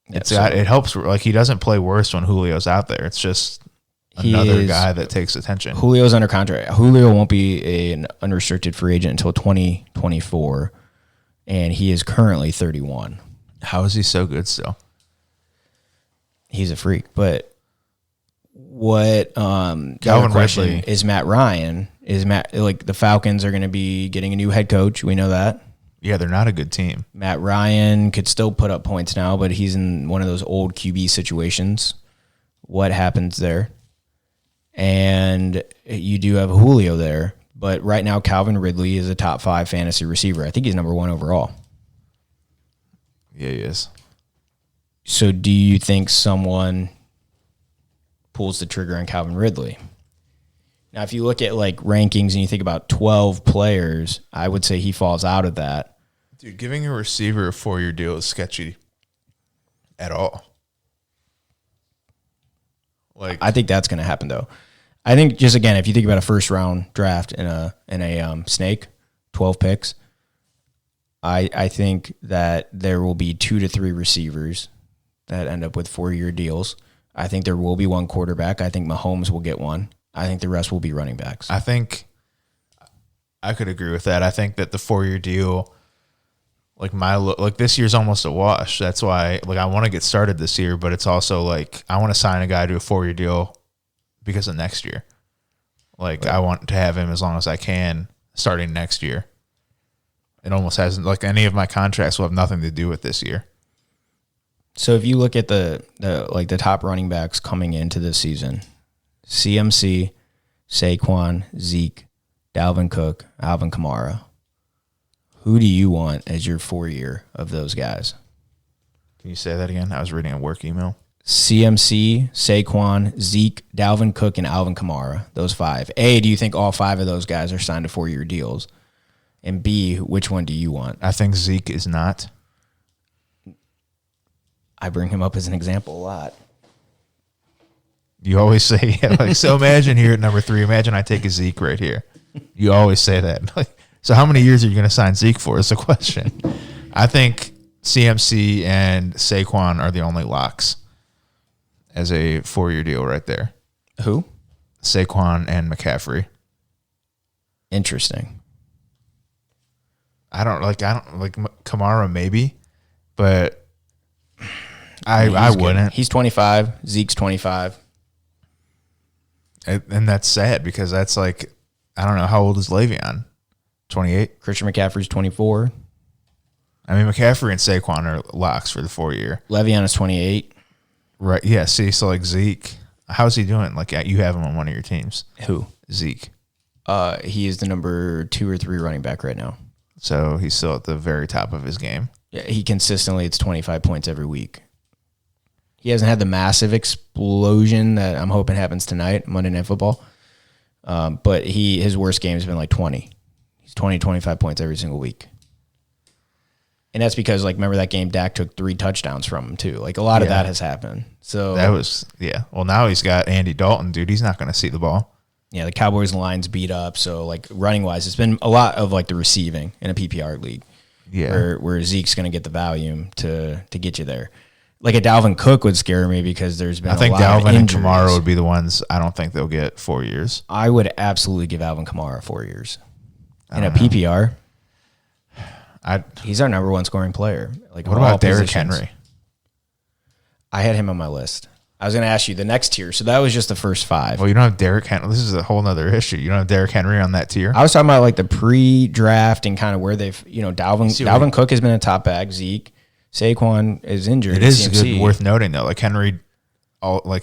it helps. Like, he doesn't play worse when Julio's out there. It's just another guy that takes attention. Julio's under contract. Julio won't be an unrestricted free agent until 2024, and he is currently 31. How is he so good still? He's a freak. But what Calvin Ridley is Matt Ryan? Is Matt, like, the Falcons are going to be getting a new head coach? We know that. Yeah, they're not a good team. Matt Ryan could still put up points now, but he's in one of those old QB situations. What happens there? And you do have Julio there, but right now Calvin Ridley is a top 5 fantasy receiver. I think he's number 1 overall. Yeah, he is. So do you think someone pulls the trigger on Calvin Ridley? Now, if you look at like rankings and you think about 12 players, I would say he falls out of that. Dude, giving a receiver a 4-year deal is sketchy at all. Like, I think that's going to happen, though. I think just, again, if you think about a first-round draft in a snake, 12 picks, I think that there will be 2 to 3 receivers that end up with 4-year deals. I think there will be one quarterback. I think Mahomes will get one. I think the rest will be running backs. I think I could agree with that. I think that the 4-year deal, like this year's almost a wash. That's why, like, I want to get started this year, but it's also like I want to sign a guy to a 4-year deal because of next year. Like, right. I want to have him as long as I can starting next year. It almost hasn't, like, any of my contracts will have nothing to do with this year. So if you look at the top running backs coming into this season, CMC, Saquon, Zeke, Dalvin Cook, Alvin Kamara, who do you want as your 4-year of those guys? Can you say that again? I was reading a work email. CMC, Saquon, Zeke, Dalvin Cook, and Alvin Kamara, those 5. A, do you think all 5 of those guys are signed to 4-year deals? And B, which one do you want? I think Zeke is not. I bring him up as an example a lot. You always say, yeah, like, so imagine here at number 3, imagine I take a Zeke right here. You always say that. Like, so how many years are you going to sign Zeke for is the question. I think CMC and Saquon are the only locks as a 4-year deal right there. Who? Saquon and McCaffrey. Interesting. I don't like Kamara maybe, but I wouldn't. Good. He's 25. Zeke's 25. And that's sad because that's like, I don't know, how old is Le'Veon? 28? Christian McCaffrey's 24. I mean, McCaffrey and Saquon are locks for the 4-year. Le'Veon is 28. Right. Yeah. See, so like Zeke, how's he doing? Like, you have him on one of your teams. Who? Zeke. He is the number 2 or 3 running back right now. So he's still at the very top of his game. Yeah, he consistently, it's 25 points every week. He hasn't had the massive explosion that I'm hoping happens tonight, Monday Night Football. But his worst game has been like 20. He's 20, 25 points every single week. And that's because, like, remember that game Dak took 3 touchdowns from him, too. Like, a lot of that has happened. So that was, yeah. Well, now he's got Andy Dalton, dude. He's not going to see the ball. Yeah, the Cowboys' line's beat up. So, like, running-wise, it's been a lot of, like, the receiving in a PPR league. Yeah. Where Zeke's going to get the volume to get you there. Like a Dalvin Cook would scare me because there's been I think a lot of Dalvin and injuries. Kamara would be the ones. I don't think they'll get 4 years. I would absolutely give Alvin Kamara 4 years. In a don't know. PPR, I. he's our number one scoring player. Like What of all about Derrick positions. Henry? I had him on my list. I was going to ask you the next tier. So that was just the first 5. Well, you don't have Derrick Henry. This is a whole nother issue. You don't have Derrick Henry on that tier. I was talking about like the pre-draft and kind of where they've, Dalvin Cook has been a top bag. Zeke, Saquon is injured. It is CMC. good, worth noting though. Like Henry,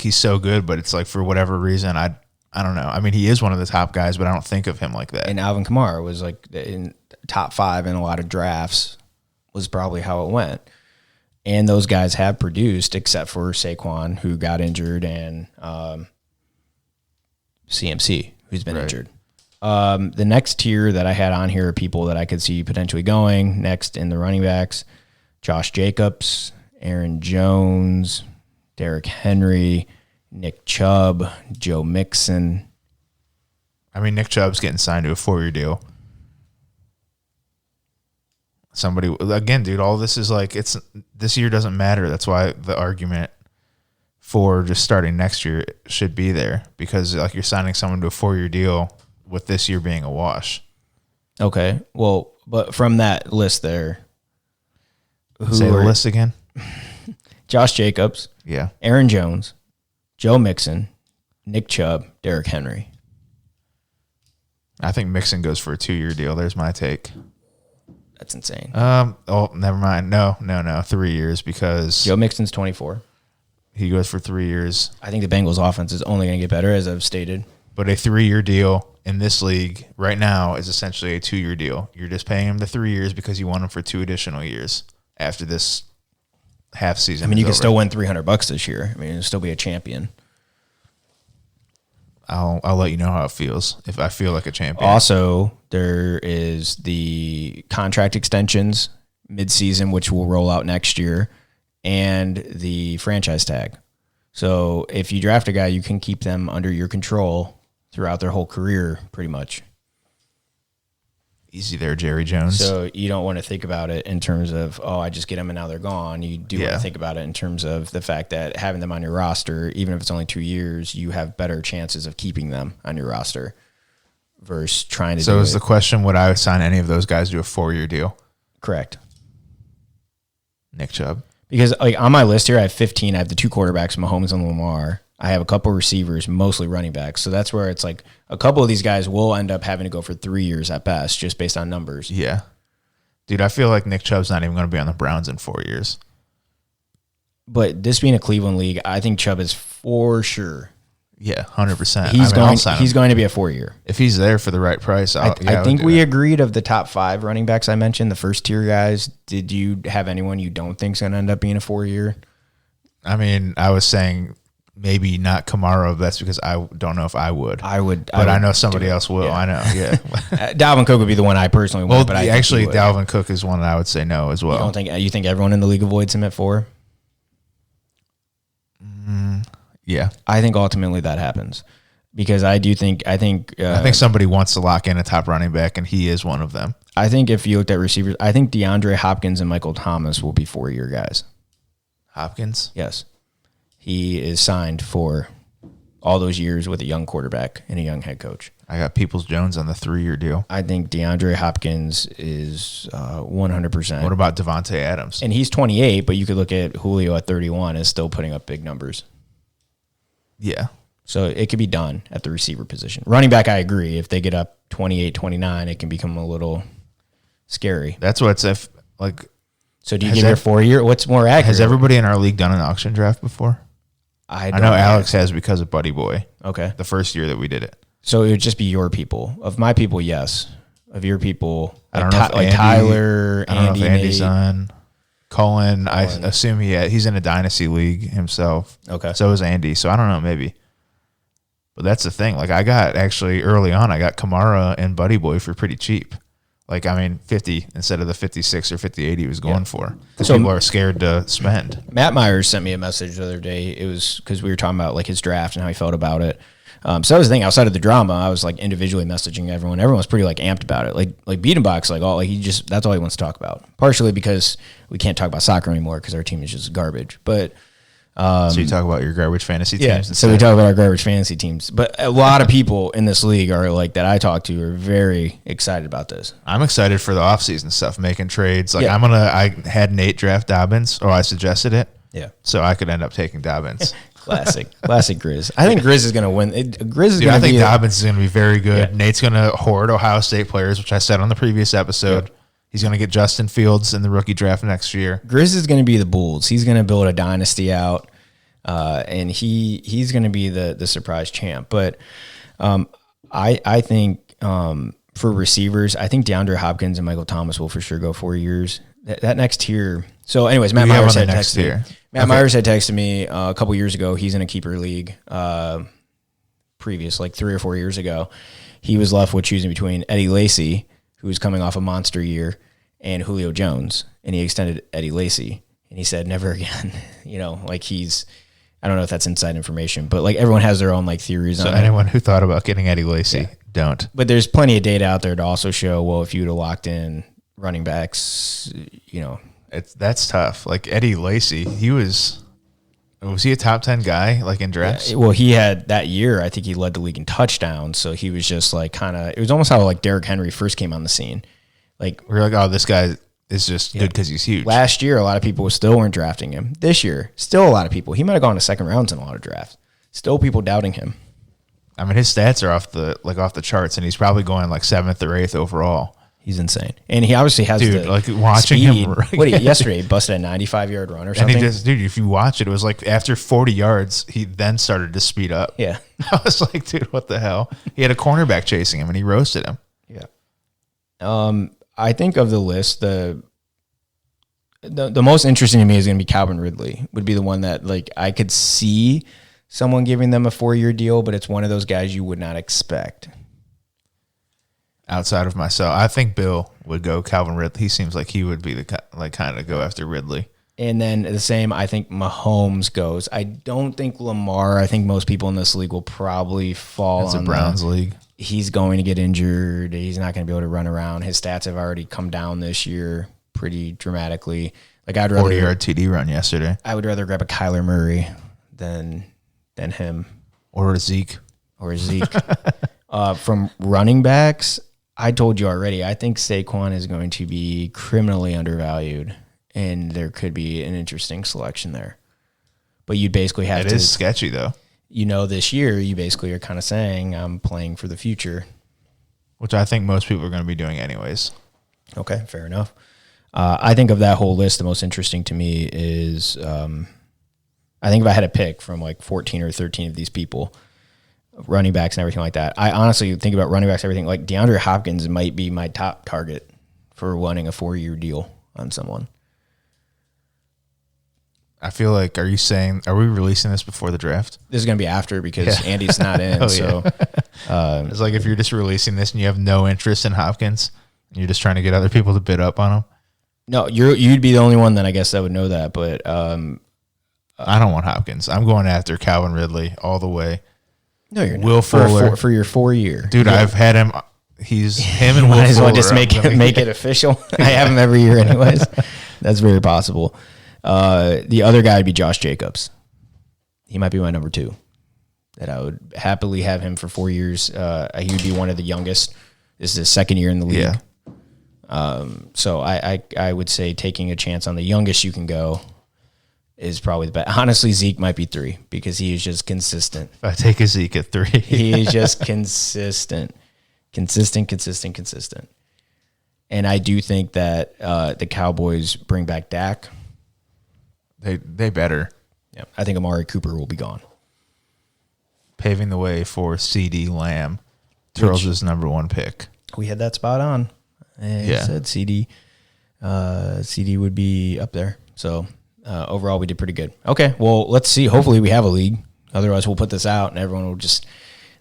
he's so good, but it's like for whatever reason, I don't know. I mean, he is one of the top guys, but I don't think of him like that. And Alvin Kamara was like in top 5 in a lot of drafts was probably how it went. And those guys have produced, except for Saquon, who got injured, and CMC, who's been injured. The next tier that I had on here are people that I could see potentially going. Next in the running backs, Josh Jacobs, Aaron Jones, Derrick Henry, Nick Chubb, Joe Mixon. I mean, Nick Chubb's getting signed to a 4-year deal. Somebody again, dude. All this is like this year doesn't matter. That's why the argument for just starting next year should be there because like you're signing someone to a 4-year deal with this year being a wash. Okay, well, but from that list there, Say the list again. Josh Jacobs, Yeah, Aaron Jones, Joe Mixon, Nick Chubb, Derrick Henry. I think Mixon goes for a 2-year deal. There's my take. That's insane. Never mind. No. 3 years because Joe Mixon's 24. he goes for 3 years. I think the Bengals offense is only going to get better, as I've stated. But a 3-year deal in this league right now is essentially a 2-year deal. You're just paying him the 3 years because you want him for 2 additional years after this half season. I mean, you can over. still win $300 this year. I mean, you'll still be a champion. I'll let you know how it feels if I feel like a champion. Also, there is the contract extensions midseason, which will roll out next year, and the franchise tag. So if you draft a guy, you can keep them under your control throughout their whole career, pretty much. Easy there, Jerry Jones. So you don't want to think about it in terms of, oh, I just get them and now they're gone. You do want to think about it in terms of the fact that having them on your roster, even if it's only 2 years, you have better chances of keeping them on your roster versus trying to do it. So is the question, would I sign any of those guys to a 4-year deal? Correct. Nick Chubb. Because like on my list here, I have 15. I have the 2 quarterbacks, Mahomes and Lamar. I have a couple receivers, mostly running backs. So that's where it's like a couple of these guys will end up having to go for 3 years at best, just based on numbers. Yeah. Dude, I feel like Nick Chubb's not even going to be on the Browns in 4 years. But this being a Cleveland league, I think Chubb is for sure. Yeah, 100%. He's going to be a 4-year. If he's there for the right price, I think we agreed of the top 5 running backs I mentioned, the first tier guys. Did you have anyone you don't think is going to end up being a 4-year? I mean, I was saying maybe not Kamara. That's because I don't know if I would. But I know somebody else will. Yeah. I know. Yeah. Dalvin Cook would be the one I personally Well, want. But actually, Dalvin Cook is one that I would say no as well. You think everyone in the league avoids him at 4? Yeah, I think ultimately that happens because I think somebody wants to lock in a top running back, and he is one of them. I think if you looked at receivers, I think DeAndre Hopkins and Michael Thomas will be 4-year guys. Hopkins? Yes. He is signed for all those years with a young quarterback and a young head coach. I got Peoples-Jones on the 3-year deal. I think DeAndre Hopkins is 100%. What about Devontae Adams? And he's 28, but you could look at Julio at 31 is still putting up big numbers. Yeah. So it could be done at the receiver position. Running back, I agree. If they get up 28, 29, it can become a little scary. That's what's if like. So do you give it a 4-year? What's more accurate? Has everybody in our league done an auction draft before? I know Alex has because of Buddy Boy. Okay. The first year that we did it. So it would just be your people. Of my people, yes. Of your people, I don't know if Andy, Tyler, I don't Andy, know if Andy's Nate. on. Colin, I assume he's in a dynasty league himself. Okay. So is Andy. So I don't know, maybe. But that's the thing. Like I got actually early on, I got Kamara and Buddy Boy for pretty cheap. Like, I mean, 50 instead of the 56 or 58 he was going for. Because people are scared to spend. Matt Myers sent me a message the other day. It was because we were talking about like his draft and how he felt about it. So that was the thing. Outside of the drama, I was like individually messaging everyone. Everyone was pretty like amped about it. Like Beatenbach's like all like that's all he wants to talk about. Partially because we can't talk about soccer anymore because our team is just garbage. But so you talk about your garbage fantasy teams. Yeah. So we talk about our garbage fantasy teams. But a lot of people in this league are like that I talk to are very excited about this. I'm excited for the offseason stuff, making trades. Like I had Nate draft Dobbins, or I suggested it. Yeah. So I could end up taking Dobbins. Classic Grizz. I think Grizz is going to win. I think Dobbins is going to be very good. Yeah. Nate's going to hoard Ohio State players, which I said on the previous episode. Yep. He's going to get Justin Fields in the rookie draft next year. Grizz is going to be the Bulls. He's going to build a dynasty out, and he's going to be the surprise champ. But I think for receivers, I think DeAndre Hopkins and Michael Thomas will for sure go 4 years. That next tier. So, anyways, Matt Myers had texted me a couple years ago. He's in a keeper league. Previous, like 3 or 4 years ago, he was left with choosing between Eddie Lacy, who was coming off a monster year, and Julio Jones, and he extended Eddie Lacy, and he said never again. Like I don't know if that's inside information, but like everyone has their own like theories on it. So anyone who thought about getting Eddie Lacy, don't. But there's plenty of data out there to also show, well, if you'd have locked in running backs, that's tough. Like Eddie Lacy, was he a top 10 guy like in drafts? Yeah, well, he had that year, I think he led the league in touchdowns. So he was just like it was almost how like Derrick Henry first came on the scene. Like we're like, oh, this guy is just good because he's huge. Last year, a lot of people still weren't drafting him. This year, still a lot of people. He might have gone to second rounds in a lot of drafts. Still people doubting him. I mean, his stats are off the charts, and he's probably going like 7th or 8th overall. He's insane, and he obviously has watching speed. him. Yesterday, he busted a 95-yard run or something. And if you watch it, it was like after 40 yards, he then started to speed up. Yeah, I was like, dude, what the hell? He had a cornerback chasing him, and he roasted him. Yeah. I think of the list, the most interesting to me is going to be Calvin Ridley. Would be the one that like I could see someone giving them a 4-year deal, but it's one of those guys you would not expect. Outside of myself, I think Bill would go Calvin Ridley. He seems like he would be the kind of go after Ridley. And then the same, I think Mahomes goes. I don't think Lamar. I think most people in this league will probably fall. It's a Browns league. He's going to get injured. He's not going to be able to run around. His stats have already come down this year pretty dramatically. Like I'd rather 40-yard TD run yesterday. I would rather grab a Kyler Murray than him or Zeke. From running backs, I told you already, I think Saquon is going to be criminally undervalued, and there could be an interesting selection there. But you'd basically have to... It is sketchy, though. This year, you basically are kind of saying, I'm playing for the future. Which I think most people are going to be doing anyways. Okay, fair enough. I think of that whole list, the most interesting to me is... I think if I had a pick from like 14 or 13 of these people... running backs and everything like that. I honestly think about running backs, everything like DeAndre Hopkins might be my top target for wanting a 4-year deal on someone. I feel like, are we releasing this before the draft? This is going to be after because Andy's not in. It's like if you're just releasing this and you have no interest in Hopkins, and you're just trying to get other people to bid up on him. No, you'd be the only one then I guess that would know that. But I don't want Hopkins. I'm going after Calvin Ridley all the way. No, you're Will not. Fuller For your 4-year. Dude, yeah. I've had him. He's him and Will Might as well Fuller. Just make it official. I have him every year anyways. That's very possible. The other guy would be Josh Jacobs. He might be my number 2. That I would happily have him for 4 years. He would be one of the youngest. This is his 2nd year in the league. Yeah. So I would say taking a chance on the youngest you can go is probably the best. Honestly, Zeke might be 3 because he is just consistent. If I take a Zeke at 3. He is just consistent. Consistent. And I do think that the Cowboys bring back Dak. They better. Yeah, I think Amari Cooper will be gone. Paving the way for CD Lamb, Turles' number 1 pick. We had that spot on. I said CD. CD would be up there. So overall, we did pretty good. Okay, well, let's see. Hopefully, we have a league. Otherwise, we'll put this out, and everyone will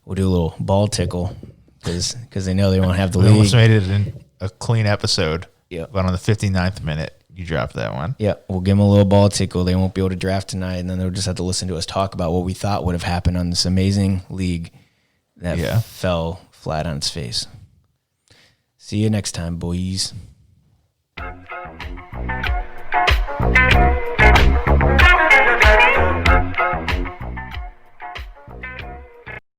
we'll do a little ball tickle because they know they won't have the league. We almost made it in a clean episode. Yeah. But on the 59th minute, you dropped that one. Yeah, we'll give them a little ball tickle. They won't be able to draft tonight, and then they'll just have to listen to us talk about what we thought would have happened on this amazing league that fell flat on its face. See you next time, boys.